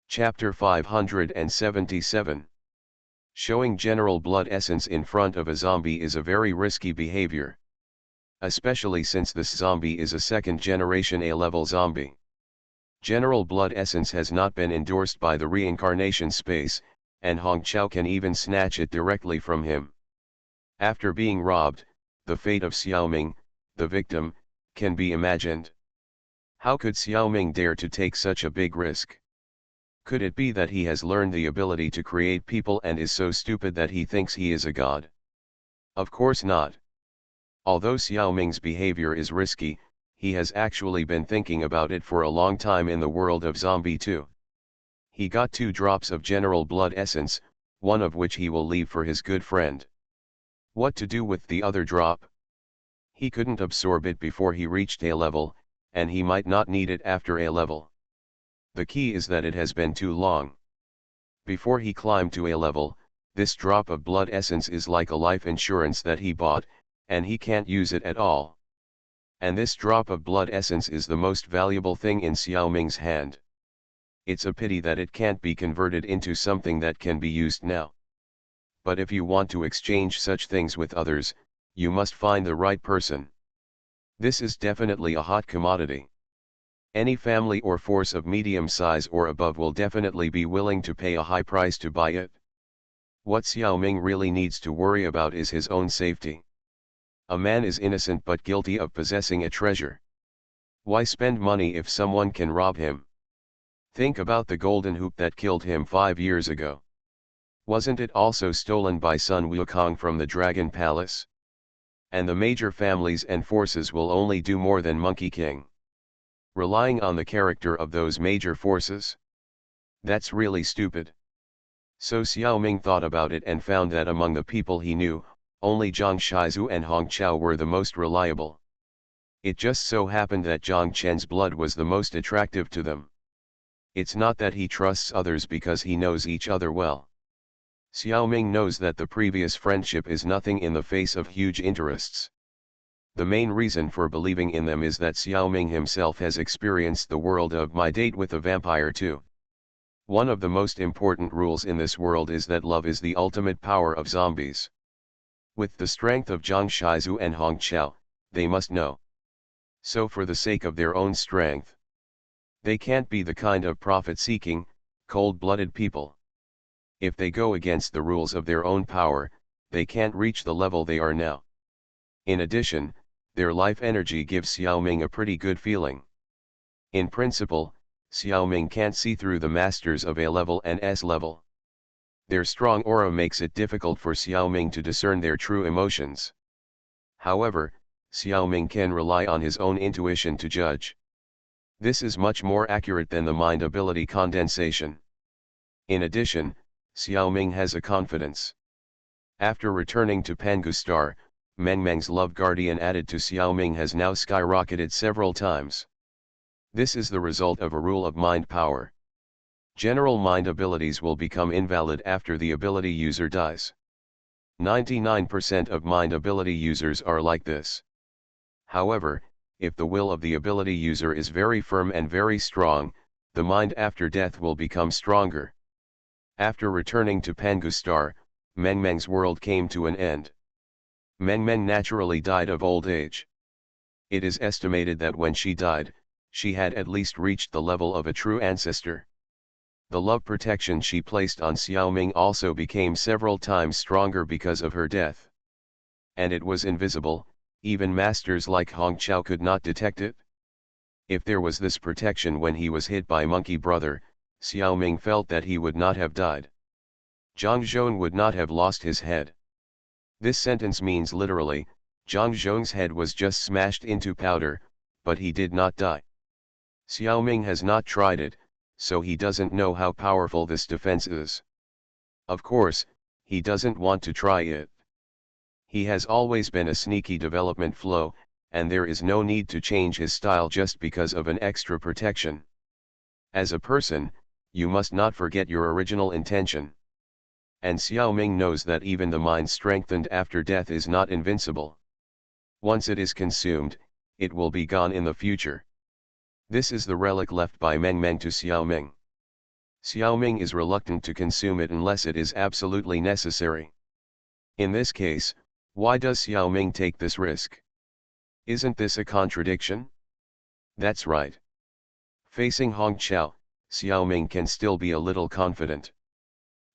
Chapter 577. Showing general blood essence in front of a zombie is a very risky behavior. Especially since this zombie is a second-generation A-level zombie. General blood essence has not been endorsed by the reincarnation space, and Hong Chao can even snatch it directly from him. After being robbed, the fate of Xiaoming, the victim, can be imagined. How could Xiaoming dare to take such a big risk? Could it be that he has learned the ability to create people and is so stupid that he thinks he is a god? Of course not. Although Xiaoming's behavior is risky, he has actually been thinking about it for a long time in the world of Zombie 2. He got 2 drops of general blood essence, one of which he will leave for his good friend. What to do with the other drop? He couldn't absorb it before he reached A level, and he might not need it after A level. The key is that it has been too long. Before he climbed to A level, this drop of blood essence is like a life insurance that he bought, and he can't use it at all. And this drop of blood essence is the most valuable thing in Xiaoming's hand. It's a pity that it can't be converted into something that can be used now. But if you want to exchange such things with others, you must find the right person. This is definitely a hot commodity. Any family or force of medium size or above will definitely be willing to pay a high price to buy it. What Xiaoming really needs to worry about is his own safety. A man is innocent but guilty of possessing a treasure. Why spend money if someone can rob him? Think about the golden hoop that killed him 5 years ago. Wasn't it also stolen by Sun Wukong from the Dragon Palace? And the major families and forces will only do more than Monkey King. Relying on the character of those major forces? That's really stupid. So Xiaoming thought about it and found that among the people he knew, only Zhang Shizu and Hong Chao were the most reliable. It just so happened that Zhang Chen's blood was the most attractive to them. It's not that he trusts others because he knows each other well. Xiaoming knows that the previous friendship is nothing in the face of huge interests. The main reason for believing in them is that Xiaoming himself has experienced the world of my date with a vampire too. One of the most important rules in this world is that love is the ultimate power of zombies. With the strength of Zhang Shizhu and Hong Chao, they must know. So for the sake of their own strength, they can't be the kind of profit-seeking, cold-blooded people. If they go against the rules of their own power, they can't reach the level they are now. In addition, their life energy gives Xiaoming a pretty good feeling. In principle, Xiaoming can't see through the masters of A level and S level. Their strong aura makes it difficult for Xiaoming to discern their true emotions. However, Xiaoming can rely on his own intuition to judge. This is much more accurate than the mind ability condensation. In addition, Xiaoming has a confidence. After returning to Pangustar, Meng Meng's love guardian added to Xiaoming has now skyrocketed several times. This is the result of a rule of mind power. General mind abilities will become invalid after the ability user dies. 99% of mind ability users are like this. However, if the will of the ability user is very firm and very strong, the mind after death will become stronger. After returning to Pangustar, Meng Meng's world came to an end. Meng Meng naturally died of old age. It is estimated that when she died, she had at least reached the level of a true ancestor. The love protection she placed on Xiaoming also became several times stronger because of her death. And it was invisible, even masters like Hong Chao could not detect it. If there was this protection when he was hit by Monkey Brother, Xiaoming felt that he would not have died. Zhang Zhong would not have lost his head. This sentence means literally, Zhang Zhong's head was just smashed into powder, but he did not die. Xiaoming has not tried it, so he doesn't know how powerful this defense is. Of course, he doesn't want to try it. He has always been a sneaky development flow, and there is no need to change his style just because of an extra protection. As a person, you must not forget your original intention. And Xiaoming knows that even the mind strengthened after death is not invincible. Once it is consumed, it will be gone in the future. This is the relic left by Meng Meng to Xiaoming. Xiaoming is reluctant to consume it unless it is absolutely necessary. In this case, why does Xiaoming take this risk? Isn't this a contradiction? That's right. Facing Hong Chao, Xiaoming can still be a little confident.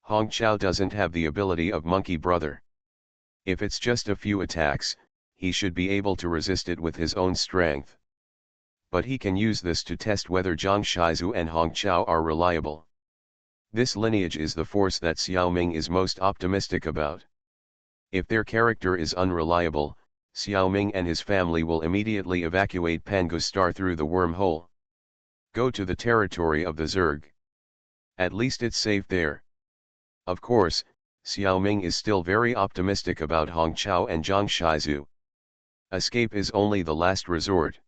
Hong Chao doesn't have the ability of Monkey Brother. If it's just a few attacks, he should be able to resist it with his own strength. But he can use this to test whether Zhang Shizhu and Hong Chao are reliable. This lineage is the force that Xiaoming is most optimistic about. If their character is unreliable, Xiaoming and his family will immediately evacuate Pangustar through the wormhole. Go to the territory of the Zerg. At least it's safe there. Of course, Xiaoming is still very optimistic about Hong Chao and Zhang Shizhu. Escape is only the last resort.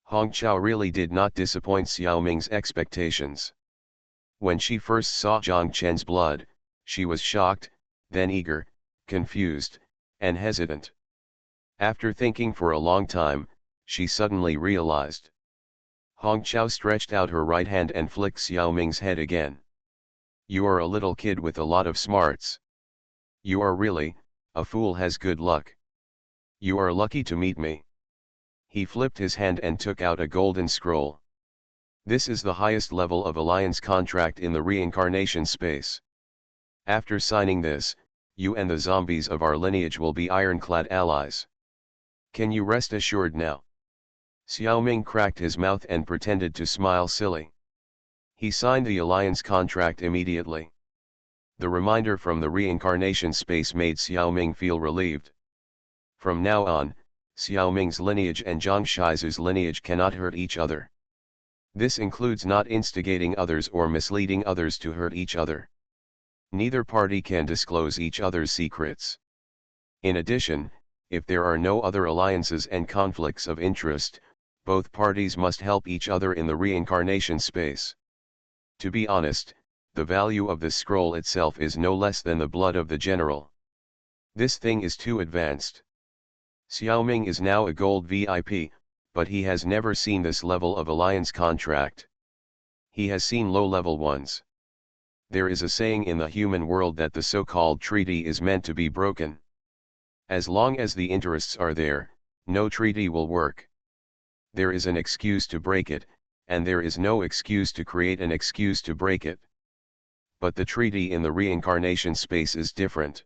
Hong Chao really did not disappoint Xiaoming's expectations. When she first saw Zhang Chen's blood, she was shocked, then eager, confused, and hesitant. After thinking for a long time, she suddenly realized. Hong Chao stretched out her right hand and flicked Xiaoming's head again. You are a little kid with a lot of smarts. You are really, a fool has good luck. You are lucky to meet me. He flipped his hand and took out a golden scroll. This is the highest level of alliance contract in the reincarnation space. After signing this, you and the zombies of our lineage will be ironclad allies. Can you rest assured now? Xiaoming cracked his mouth and pretended to smile silly. He signed the alliance contract immediately. The reminder from the reincarnation space made Xiaoming feel relieved. From now on, Xiaoming's lineage and Zhang Shizhu's lineage cannot hurt each other. This includes not instigating others or misleading others to hurt each other. Neither party can disclose each other's secrets. In addition, if there are no other alliances and conflicts of interest, both parties must help each other in the reincarnation space. To be honest, the value of this scroll itself is no less than the blood of the general. This thing is too advanced. Xiaoming is now a gold VIP, but he has never seen this level of alliance contract. He has seen low-level ones. There is a saying in the human world that the so-called treaty is meant to be broken. As long as the interests are there, no treaty will work. There is an excuse to break it, and there is no excuse to create an excuse to break it. But the treaty in the reincarnation space is different.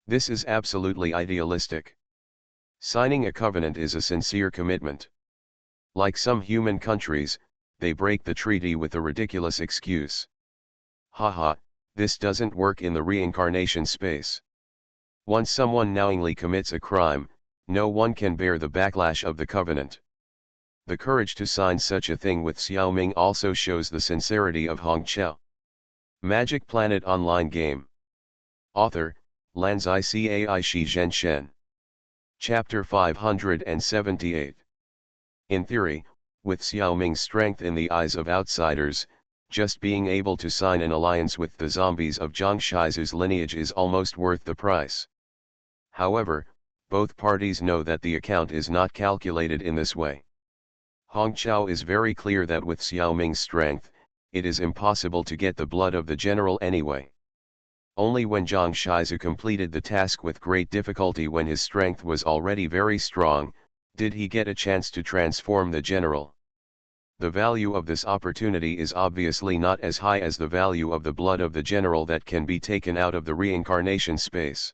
This is absolutely idealistic. Signing a covenant is a sincere commitment. Like some human countries, they break the treaty with a ridiculous excuse. Haha, this doesn't work in the reincarnation space. Once someone knowingly commits a crime, no one can bear the backlash of the covenant. The courage to sign such a thing with Xiaoming also shows the sincerity of Hong Chao. Magic Planet Online Game. Author, Lanzai Cai Shi Zhen Shen. Chapter 578. In theory, with Xiaoming's strength in the eyes of outsiders, just being able to sign an alliance with the zombies of Zhang Shizu's lineage is almost worth the price. However, both parties know that the account is not calculated in this way. Hong Chao is very clear that with Xiaoming's strength, it is impossible to get the blood of the general anyway. Only when Zhang Shizu completed the task with great difficulty when his strength was already very strong, did he get a chance to transform the general. The value of this opportunity is obviously not as high as the value of the blood of the general that can be taken out of the reincarnation space.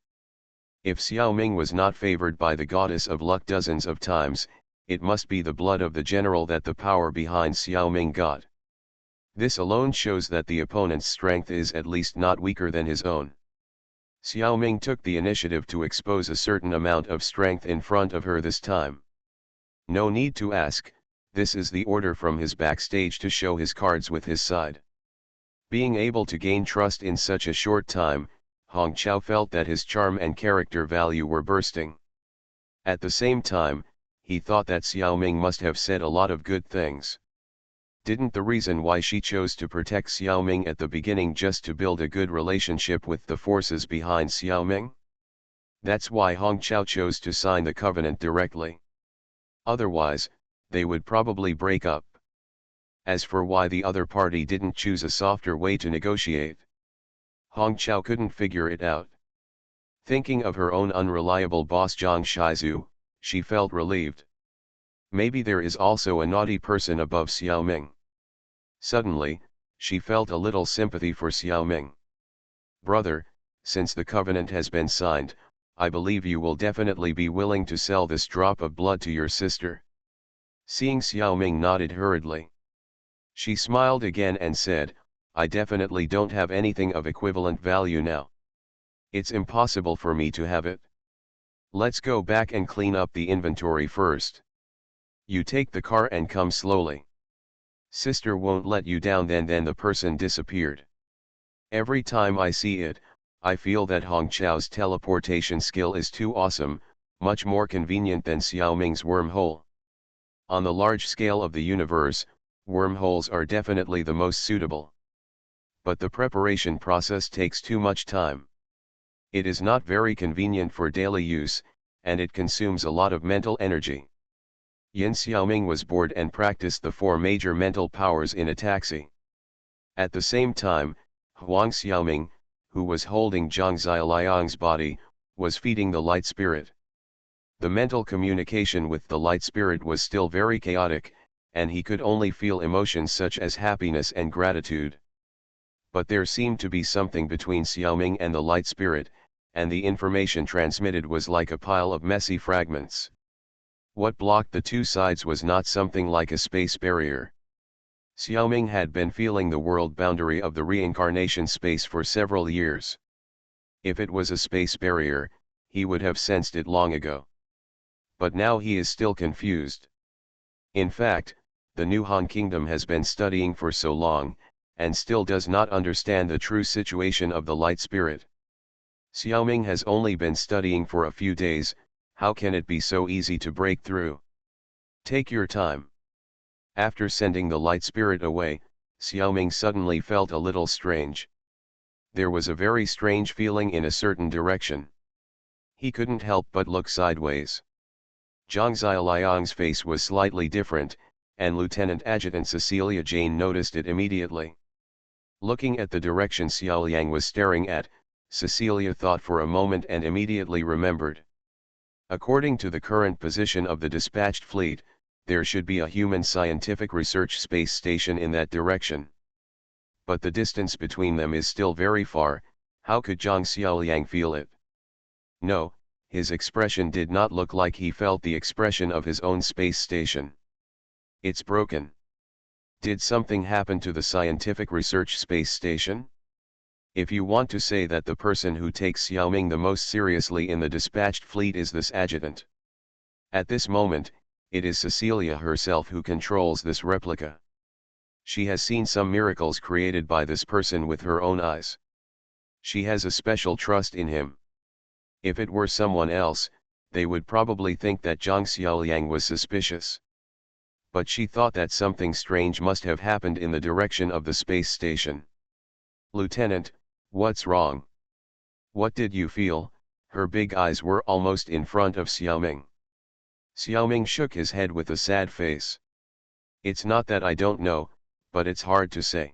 If Xiaoming was not favored by the goddess of luck dozens of times, it must be the blood of the general that the power behind Xiaoming got. This alone shows that the opponent's strength is at least not weaker than his own. Xiaoming took the initiative to expose a certain amount of strength in front of her this time. No need to ask, this is the order from his backstage to show his cards with his side. Being able to gain trust in such a short time, Hong Chao felt that his charm and character value were bursting. At the same time, he thought that Xiaoming must have said a lot of good things. Didn't the reason why she chose to protect Xiaoming at the beginning just to build a good relationship with the forces behind Xiaoming? That's why Hong Chao chose to sign the covenant directly. Otherwise, they would probably break up. As for why the other party didn't choose a softer way to negotiate, Hong Chao couldn't figure it out. Thinking of her own unreliable boss Zhang Shizu, she felt relieved. Maybe there is also a naughty person above Xiaoming. Suddenly, she felt a little sympathy for Xiaoming. Brother, since the covenant has been signed, I believe you will definitely be willing to sell this drop of blood to your sister. Seeing Xiaoming nodded hurriedly, she smiled again and said, I definitely don't have anything of equivalent value now. It's impossible for me to have it. Let's go back and clean up the inventory first. You take the car and come slowly. Sister won't let you down. Then the person disappeared. Every time I see it, I feel that Hong Chao's teleportation skill is too awesome, much more convenient than Xiaoming's wormhole. On the large scale of the universe, wormholes are definitely the most suitable. But the preparation process takes too much time. It is not very convenient for daily use, and it consumes a lot of mental energy. Yin Xiaoming was bored and practiced the 4 major mental powers in a taxi. At the same time, Huang Xiaoming, who was holding Zhang Ziyaliang's body, was feeding the light spirit. The mental communication with the light spirit was still very chaotic, and he could only feel emotions such as happiness and gratitude. But there seemed to be something between Xiaoming and the light spirit, and the information transmitted was like a pile of messy fragments. What blocked the two sides was not something like a space barrier. Xiaoming had been feeling the world boundary of the reincarnation space for several years. If it was a space barrier, he would have sensed it long ago. But now he is still confused. In fact, the new Han Kingdom has been studying for so long, and still does not understand the true situation of the light spirit. Xiaoming has only been studying for a few days. How can it be so easy to break through? Take your time. After sending the light spirit away, Xiaoming suddenly felt a little strange. There was a very strange feeling in a certain direction. He couldn't help but look sideways. Zhang Xiaoliang's face was slightly different, and Lieutenant Adjutant Cecilia Jane noticed it immediately. Looking at the direction Xiaoliang was staring at, Cecilia thought for a moment and immediately remembered. According to the current position of the dispatched fleet, there should be a human scientific research space station in that direction. But the distance between them is still very far. How could Zhang Xiaoliang feel it? No, his expression did not look like he felt the expression of his own space station. It's broken. Did something happen to the scientific research space station? If you want to say that the person who takes Xiaoming the most seriously in the dispatched fleet is this adjutant. At this moment, it is Cecilia herself who controls this replica. She has seen some miracles created by this person with her own eyes. She has a special trust in him. If it were someone else, they would probably think that Zhang Xiaoliang was suspicious. But she thought that something strange must have happened in the direction of the space station. Lieutenant, what's wrong? What did you feel? Her big eyes were almost in front of Xiaoming. Xiaoming shook his head with a sad face. It's not that I don't know, but it's hard to say.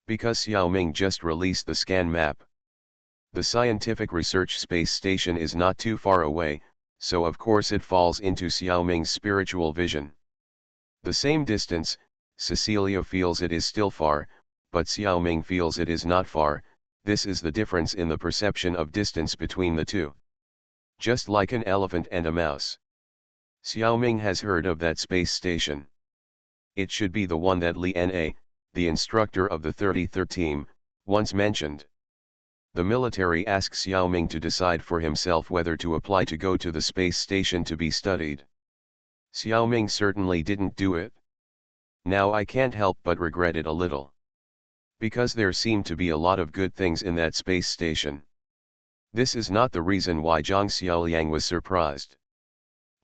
Because Xiaoming just released the scan map. The scientific research space station is not too far away, so of course it falls into Xiaoming's spiritual vision. The same distance, Cecilia feels it is still far, but Xiaoming feels it is not far. This is the difference in the perception of distance between the two. Just like an elephant and a mouse. Xiaoming has heard of that space station. It should be the one that Li Na, the instructor of the 33rd team, once mentioned. The military asks Xiaoming to decide for himself whether to apply to go to the space station to be studied. Xiaoming certainly didn't do it. Now I can't help but regret it a little. Because there seem to be a lot of good things in that space station. This is not the reason why Zhang Xiaoliang was surprised.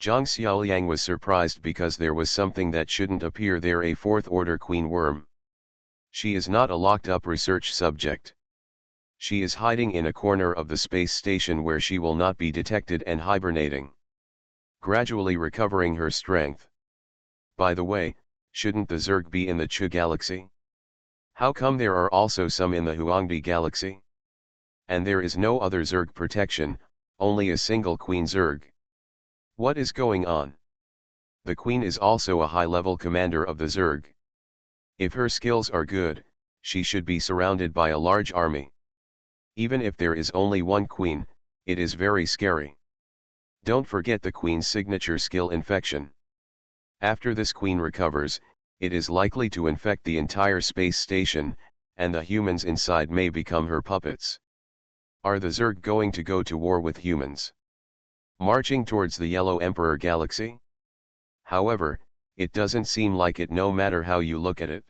Zhang Xiaoliang was surprised because there was something that shouldn't appear there, a fourth-order queen worm. She is not a locked-up research subject. She is hiding in a corner of the space station where she will not be detected and hibernating. Gradually recovering her strength. By the way, shouldn't the Zerg be in the Chu galaxy? How come there are also some in the Huangdi galaxy? And there is no other Zerg protection, only a single Queen Zerg. What is going on? The Queen is also a high-level commander of the Zerg. If her skills are good, she should be surrounded by a large army. Even if there is only one Queen, it is very scary. Don't forget the Queen's signature skill, infection. After this Queen recovers, it is likely to infect the entire space station, and the humans inside may become her puppets. Are the Zerg going to go to war with humans? Marching towards the Yellow Emperor galaxy? However, it doesn't seem like it no matter how you look at it.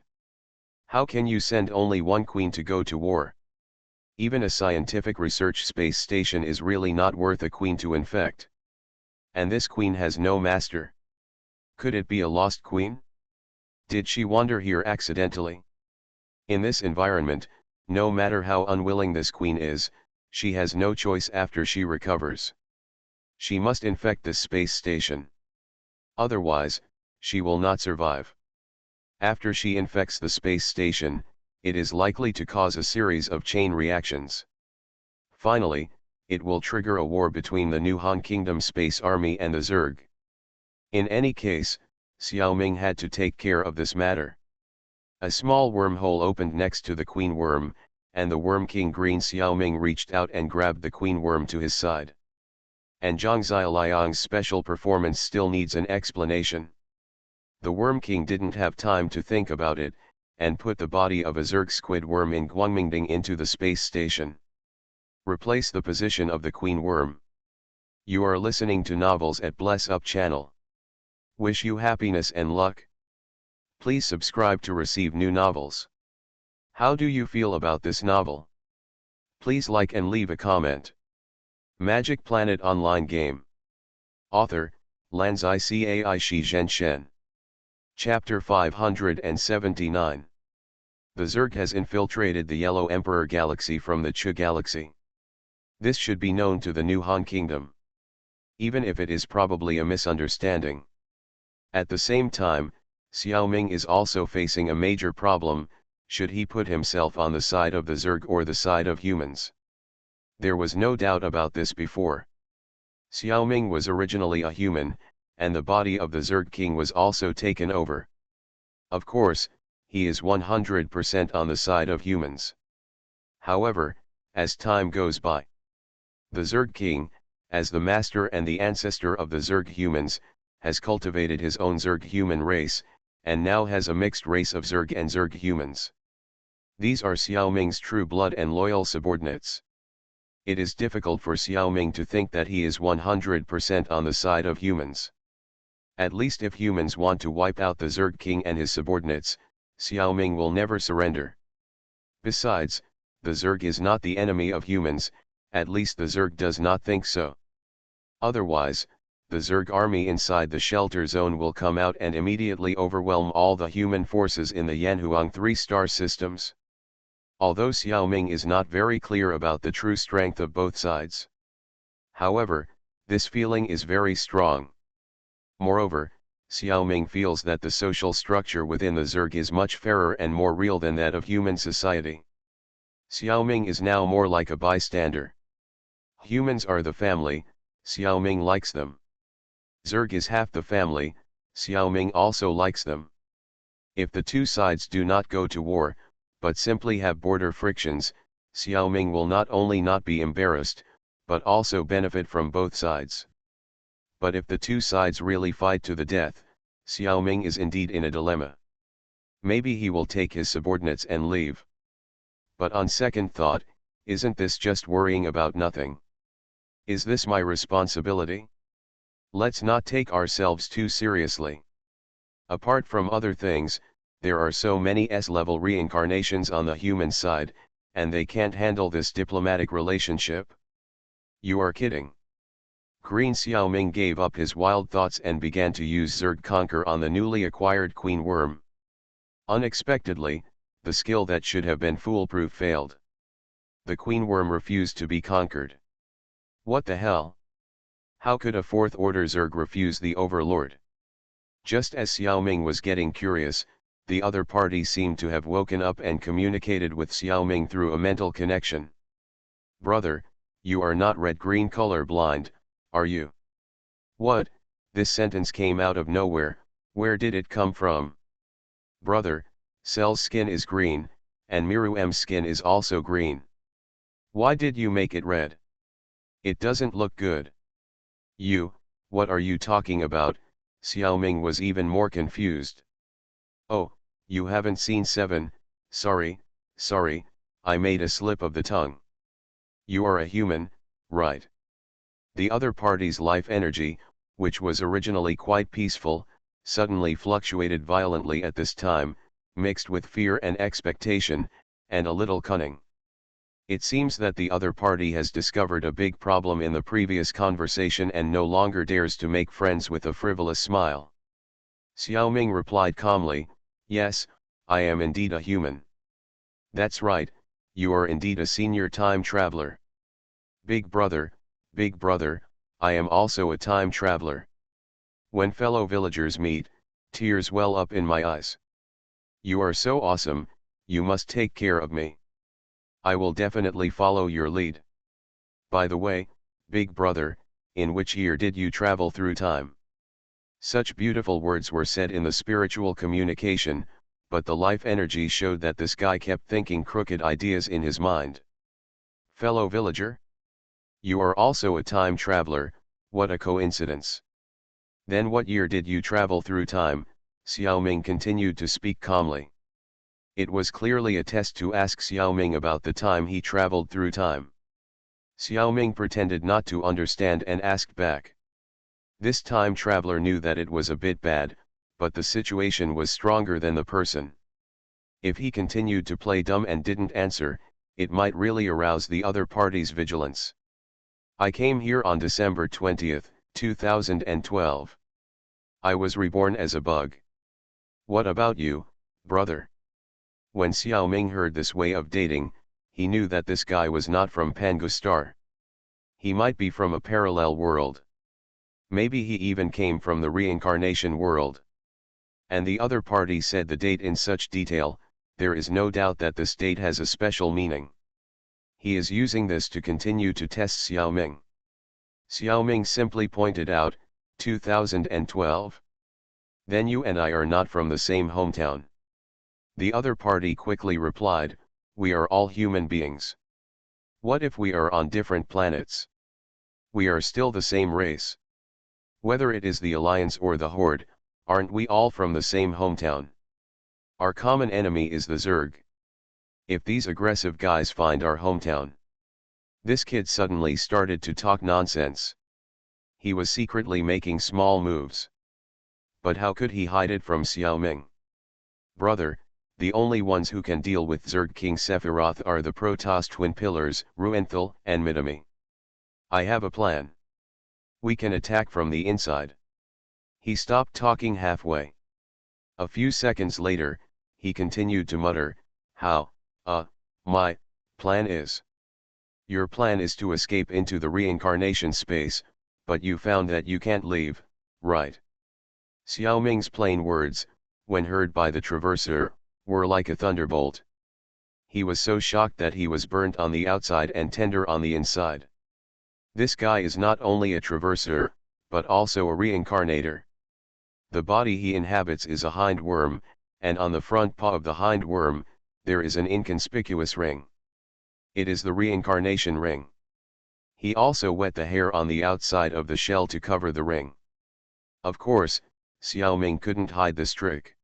How can you send only one Queen to go to war? Even a scientific research space station is really not worth a Queen to infect. And this Queen has no master. Could it be a lost Queen? Did she wander here accidentally? In this environment, no matter how unwilling this Queen is, she has no choice after she recovers. She must infect this space station. Otherwise, she will not survive. After she infects the space station, it is likely to cause a series of chain reactions. Finally, it will trigger a war between the new Han Kingdom Space Army and the Zerg. In any case, Xiaoming had to take care of this matter. A small wormhole opened next to the Queen Worm, and the Worm King Green Xiaoming reached out and grabbed the Queen Worm to his side. And Zhang Xiaoliang's special performance still needs an explanation. The Worm King didn't have time to think about it, and put the body of a Zerg squid worm in Guangmingding into the space station. Replace the position of the Queen Worm. You are listening to Novels at Bless Up channel. Wish you happiness and luck. Please subscribe to receive new novels. How do you feel about this novel? Please like and leave a comment. Magic Planet Online Game. Author, Lanzai Cai Shi Zhen Shen. Chapter 579. The Zerg has infiltrated the Yellow Emperor galaxy from the Chu galaxy. This should be known to the new Han Kingdom. even if it is probably a misunderstanding. At the same time, Xiaoming is also facing a major problem. Should he put himself on the side of the Zerg or the side of humans? There was no doubt about this before. Xiaoming was originally a human, and the body of the Zerg king was also taken over. Of course, he is 100% on the side of humans. However, as time goes by, the Zerg king, as the master and the ancestor of the Zerg humans, has cultivated his own Zerg human race, and now has a mixed race of Zerg and Zerg humans. These are Xiaoming's true blood and loyal subordinates. It is difficult for Xiaoming to think that he is 100% on the side of humans. At least if humans want to wipe out the Zerg king and his subordinates, Xiaoming will never surrender. Besides, the Zerg is not the enemy of humans, at least the Zerg does not think so. Otherwise, the Zerg army inside the shelter zone will come out and immediately overwhelm all the human forces in the Yanhuang 3-star systems. Although Xiaoming is not very clear about the true strength of both sides. However, this feeling is very strong. Moreover, Xiaoming feels that the social structure within the Zerg is much fairer and more real than that of human society. Xiaoming is now more like a bystander. Humans are the family, Xiaoming likes them. Zerg is half the family, Xiaoming also likes them. If the two sides do not go to war, but simply have border frictions, Xiaoming will not only not be embarrassed, but also benefit from both sides. But if the two sides really fight to the death, Xiaoming is indeed in a dilemma. Maybe he will take his subordinates and leave. But on second thought, isn't this just worrying about nothing? Is this my responsibility? Let's not take ourselves too seriously. Apart from other things, there are so many S-level reincarnations on the human side, and they can't handle this diplomatic relationship. You are kidding. Green Xiaoming gave up his wild thoughts and began to use Zerg Conquer on the newly acquired Queen Worm. Unexpectedly, the skill that should have been foolproof failed. The Queen Worm refused to be conquered. What the hell? How could a Fourth Order Zerg refuse the Overlord? Just as Xiaoming was getting curious, the other party seemed to have woken up and communicated with Xiaoming through a mental connection. Brother, you are not red-green color blind, are you? What? This sentence came out of nowhere. Where did it come from? Brother, Cell's skin is green, and Miru M's skin is also green. Why did you make it red? It doesn't look good. What are you talking about? Xiaoming was even more confused. Oh, you haven't seen 7, sorry, I made a slip of the tongue. You are a human, right? The other party's life energy, which was originally quite peaceful, suddenly fluctuated violently at this time, mixed with fear and expectation, and a little cunning. It seems that the other party has discovered a big problem in the previous conversation and no longer dares to make friends with a frivolous smile. Xiaoming replied calmly, yes, I am indeed a human. That's right, you are indeed a senior time traveler. Big brother, I am also a time traveler. When fellow villagers meet, tears well up in my eyes. You are so awesome, you must take care of me. I will definitely follow your lead. By the way, big brother, in which year did you travel through time? Such beautiful words were said in the spiritual communication, but the life energy showed that this guy kept thinking crooked ideas in his mind. Fellow villager? You are also a time traveler, what a coincidence. Then what year did you travel through time? Xiaoming continued to speak calmly. It was clearly a test to ask Xiaoming about the time he traveled through time. Xiaoming pretended not to understand and asked back. This time traveler knew that it was a bit bad, but the situation was stronger than the person. If he continued to play dumb and didn't answer, it might really arouse the other party's vigilance. I came here on December 20th, 2012. I was reborn as a bug. What about you, brother? When Xiaoming heard this way of dating, he knew that this guy was not from Pangu Star. He might be from a parallel world. Maybe he even came from the reincarnation world. And the other party said the date in such detail, there is no doubt that this date has a special meaning. He is using this to continue to test Xiaoming. Xiaoming simply pointed out, 2012. Then you and I are not from the same hometown. The other party quickly replied, we are all human beings. What if we are on different planets? We are still the same race. Whether it is the Alliance or the Horde, aren't we all from the same hometown? Our common enemy is the Zerg. If these aggressive guys find our hometown. This kid suddenly started to talk nonsense. He was secretly making small moves. But how could he hide it from Xiaoming? Brother, the only ones who can deal with Zerg King Sephiroth are the Protoss twin pillars, Ruenthal and Midami. I have a plan. We can attack from the inside. He stopped talking halfway. A few seconds later, he continued to mutter, how, my plan is. Your plan is to escape into the reincarnation space, but you found that you can't leave, right? Xiaoming's plain words, when heard by the Traverser, were like a thunderbolt. He was so shocked that he was burnt on the outside and tender on the inside. This guy is not only a Traverser, but also a reincarnator. The body he inhabits is a hindworm, and on the front paw of the hindworm, there is an inconspicuous ring. It is the reincarnation ring. He also wet the hair on the outside of the shell to cover the ring. Of course, Xiaoming couldn't hide this trick.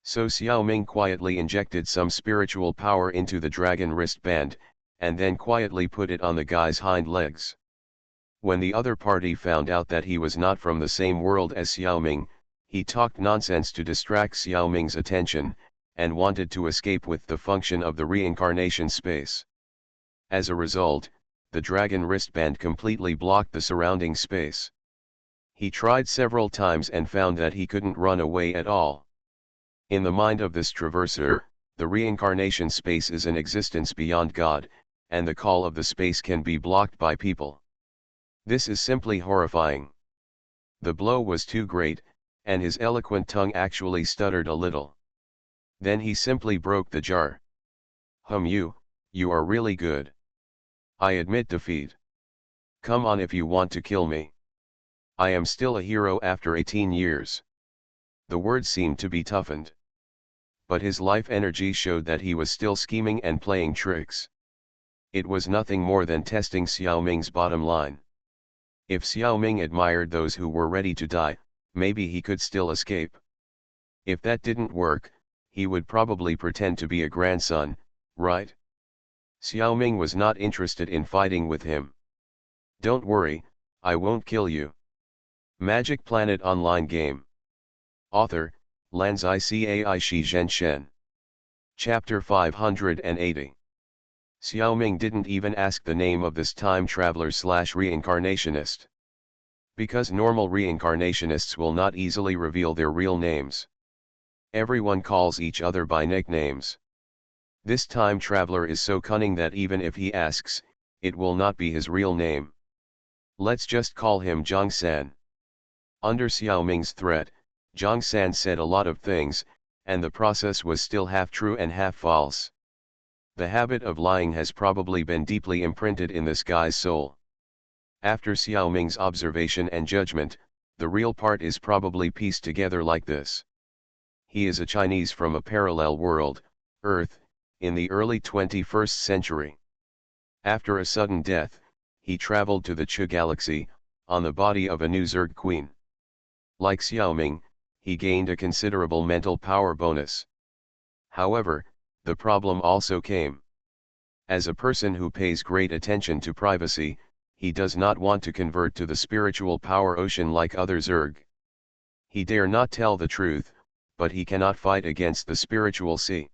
So Xiaoming quietly injected some spiritual power into the dragon wristband, and then quietly put it on the guy's hind legs. When the other party found out that he was not from the same world as Xiaoming, he talked nonsense to distract Xiaoming's attention, and wanted to escape with the function of the reincarnation space. As a result, the dragon wristband completely blocked the surrounding space. He tried several times and found that he couldn't run away at all. In the mind of this Traverser, the reincarnation space is an existence beyond God, and the call of the space can be blocked by people. This is simply horrifying. The blow was too great, and his eloquent tongue actually stuttered a little. Then he simply broke the jar. You are really good. I admit defeat. Come on if you want to kill me. I am still a hero after 18 years. The words seemed to be toughened. But his life energy showed that he was still scheming and playing tricks. It was nothing more than testing Xiaoming's bottom line. If Xiaoming admired those who were ready to die, maybe he could still escape. If that didn't work, he would probably pretend to be a grandson, right? Xiaoming was not interested in fighting with him. Don't worry, I won't kill you. Magic Planet Online Game. Author, Lanzai Shi Zhen Shen. Chapter 580. Xiaoming didn't even ask the name of this time traveler/reincarnationist. Because normal reincarnationists will not easily reveal their real names. Everyone calls each other by nicknames. This time traveler is so cunning that even if he asks, it will not be his real name. Let's just call him Zhang San. Under Xiaoming's threat, Zhang San said a lot of things, and the process was still half true and half false. The habit of lying has probably been deeply imprinted in this guy's soul. After Xiaoming's observation and judgment, the real part is probably pieced together like this. He is a Chinese from a parallel world, Earth, in the early 21st century. After a sudden death, he traveled to the Chu galaxy, on the body of a new Zerg queen. Like Xiaoming, he gained a considerable mental power bonus. However, the problem also came. As a person who pays great attention to privacy, he does not want to convert to the spiritual power ocean like other Zerg. He dare not tell the truth, but he cannot fight against the spiritual sea.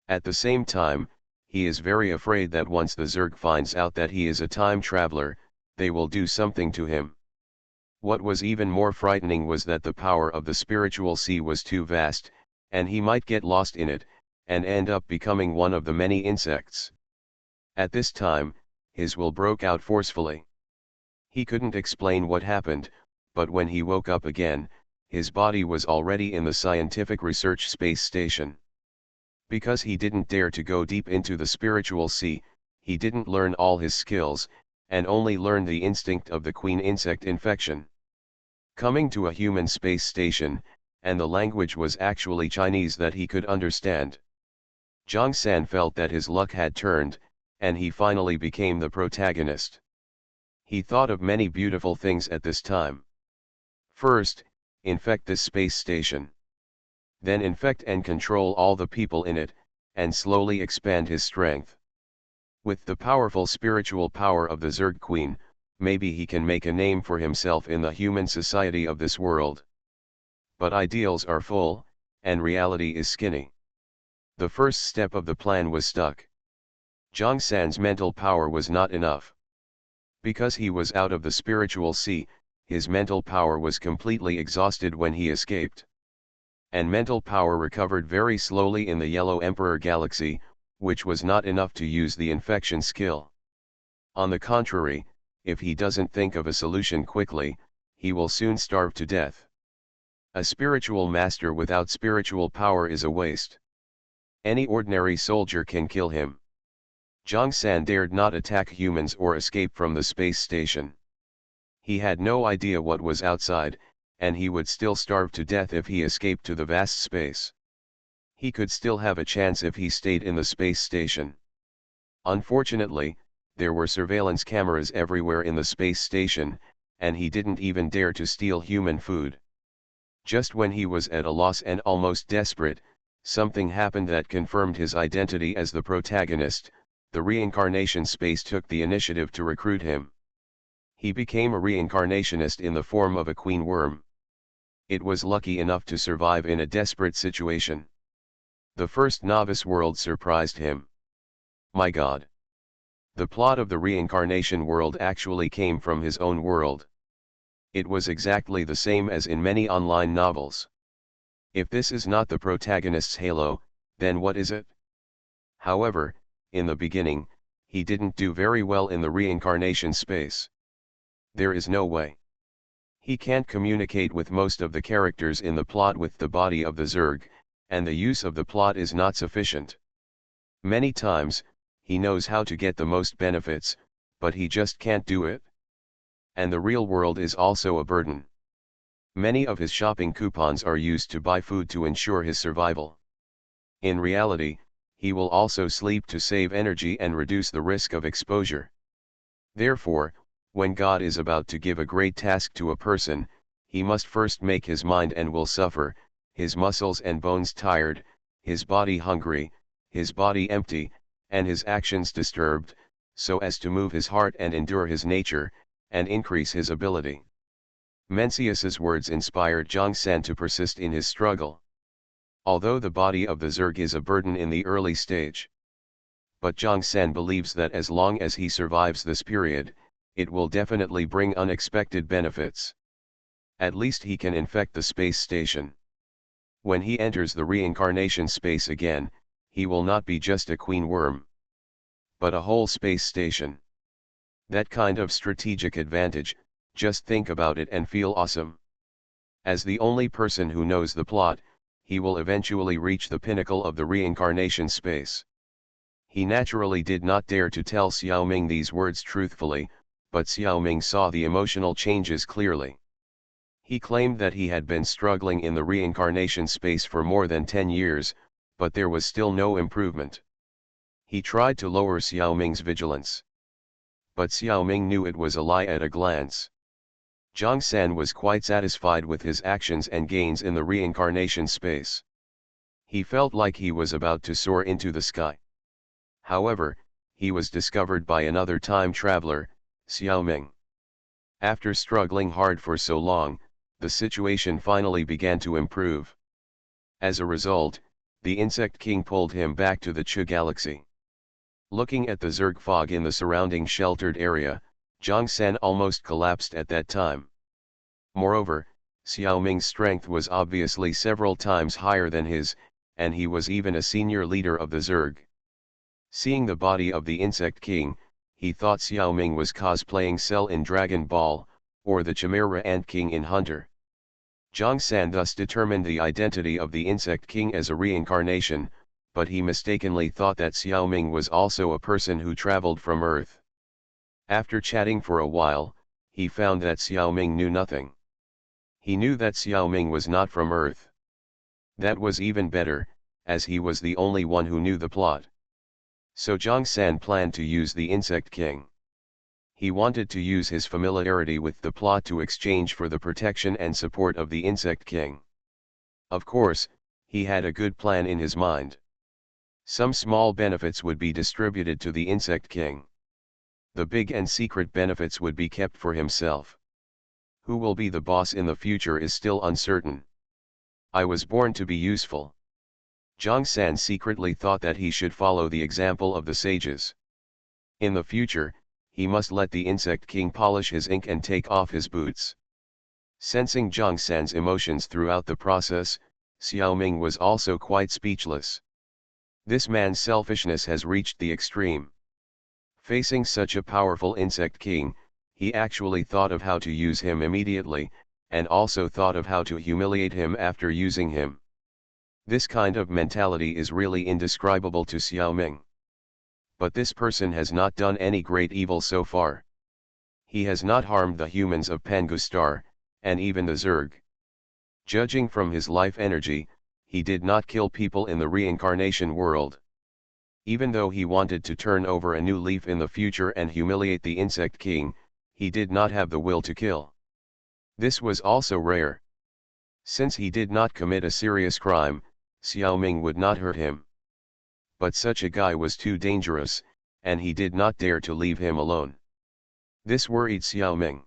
At the same time, he is very afraid that once the Zerg finds out that he is a time traveler, they will do something to him. What was even more frightening was that the power of the spiritual sea was too vast, and he might get lost in it, and end up becoming one of the many insects. At this time, his will broke out forcefully. He couldn't explain what happened, but when he woke up again, his body was already in the scientific research space station. Because he didn't dare to go deep into the spiritual sea, he didn't learn all his skills, and only learned the instinct of the queen insect infection. Coming to a human space station, and the language was actually Chinese that he could understand. Zhang San felt that his luck had turned, and he finally became the protagonist. He thought of many beautiful things at this time. First, infect this space station. Then infect and control all the people in it, and slowly expand his strength. With the powerful spiritual power of the Zerg Queen, maybe he can make a name for himself in the human society of this world. But ideals are full, and reality is skinny. The first step of the plan was stuck. Zhang San's mental power was not enough. Because he was out of the spiritual sea, his mental power was completely exhausted when he escaped. And mental power recovered very slowly in the Yellow Emperor Galaxy, which was not enough to use the infection skill. On the contrary, if he doesn't think of a solution quickly, he will soon starve to death. A spiritual master without spiritual power is a waste. Any ordinary soldier can kill him. Zhang San dared not attack humans or escape from the space station. He had no idea what was outside, and he would still starve to death if he escaped to the vast space. He could still have a chance if he stayed in the space station. Unfortunately, there were surveillance cameras everywhere in the space station, and he didn't even dare to steal human food. Just when he was at a loss and almost desperate, something happened that confirmed his identity as the protagonist. The reincarnation space took the initiative to recruit him. He became a reincarnationist in the form of a queen worm. It was lucky enough to survive in a desperate situation. The first novice world surprised him. My God! The plot of the reincarnation world actually came from his own world. It was exactly the same as in many online novels. If this is not the protagonist's halo, then what is it? However, in the beginning, he didn't do very well in the reincarnation space. There is no way. He can't communicate with most of the characters in the plot with the body of the Zerg, and the use of the plot is not sufficient. Many times, he knows how to get the most benefits, but he just can't do it. And the real world is also a burden. Many of his shopping coupons are used to buy food to ensure his survival. In reality, he will also sleep to save energy and reduce the risk of exposure. Therefore, when God is about to give a great task to a person, he must first make his mind and will suffer, his muscles and bones tired, his body hungry, his body empty, and his actions disturbed, so as to move his heart and endure his nature, and increase his ability. Mencius's words inspired Zhang San to persist in his struggle. Although the body of the Zerg is a burden in the early stage. But Zhang San believes that as long as he survives this period, it will definitely bring unexpected benefits. At least he can infect the space station. When he enters the reincarnation space again, he will not be just a queen worm, but a whole space station. That kind of strategic advantage, just think about it and feel awesome. As the only person who knows the plot, he will eventually reach the pinnacle of the reincarnation space. He naturally did not dare to tell Xiaoming these words truthfully, but Xiaoming saw the emotional changes clearly. He claimed that he had been struggling in the reincarnation space for more than 10 years, but there was still no improvement. He tried to lower Xiaoming's vigilance. But Xiaoming knew it was a lie at a glance. Zhang San was quite satisfied with his actions and gains in the reincarnation space. He felt like he was about to soar into the sky. However, he was discovered by another time traveler, Xiaoming. After struggling hard for so long, the situation finally began to improve. As a result, the Insect King pulled him back to the Chu Galaxy. Looking at the Zerg fog in the surrounding sheltered area, Zhang San almost collapsed at that time. Moreover, Xiaoming's strength was obviously several times higher than his, and he was even a senior leader of the Zerg. Seeing the body of the Insect King, he thought Xiaoming was cosplaying Cell in Dragon Ball, or the Chimera Ant King in Hunter. Zhang San thus determined the identity of the Insect King as a reincarnation, but he mistakenly thought that Xiaoming was also a person who traveled from Earth. After chatting for a while, he found that Xiaoming knew nothing. He knew that Xiaoming was not from Earth. That was even better, as he was the only one who knew the plot. So Zhang San planned to use the Insect King. He wanted to use his familiarity with the plot to exchange for the protection and support of the Insect King. Of course, he had a good plan in his mind. Some small benefits would be distributed to the Insect King. The big and secret benefits would be kept for himself. Who will be the boss in the future is still uncertain. I was born to be useful. Zhang San secretly thought that he should follow the example of the sages. In the future, he must let the Insect King polish his ink and take off his boots. Sensing Zhang San's emotions throughout the process, Xiaoming was also quite speechless. This man's selfishness has reached the extreme. Facing such a powerful Insect King, he actually thought of how to use him immediately, and also thought of how to humiliate him after using him. This kind of mentality is really indescribable to Xiaoming. But this person has not done any great evil so far. He has not harmed the humans of Pangustar, and even the Zerg. Judging from his life energy, he did not kill people in the reincarnation world. Even though he wanted to turn over a new leaf in the future and humiliate the Insect King, he did not have the will to kill. This was also rare. Since he did not commit a serious crime, Xiaoming would not hurt him. But such a guy was too dangerous, and he did not dare to leave him alone. This worried Xiaoming.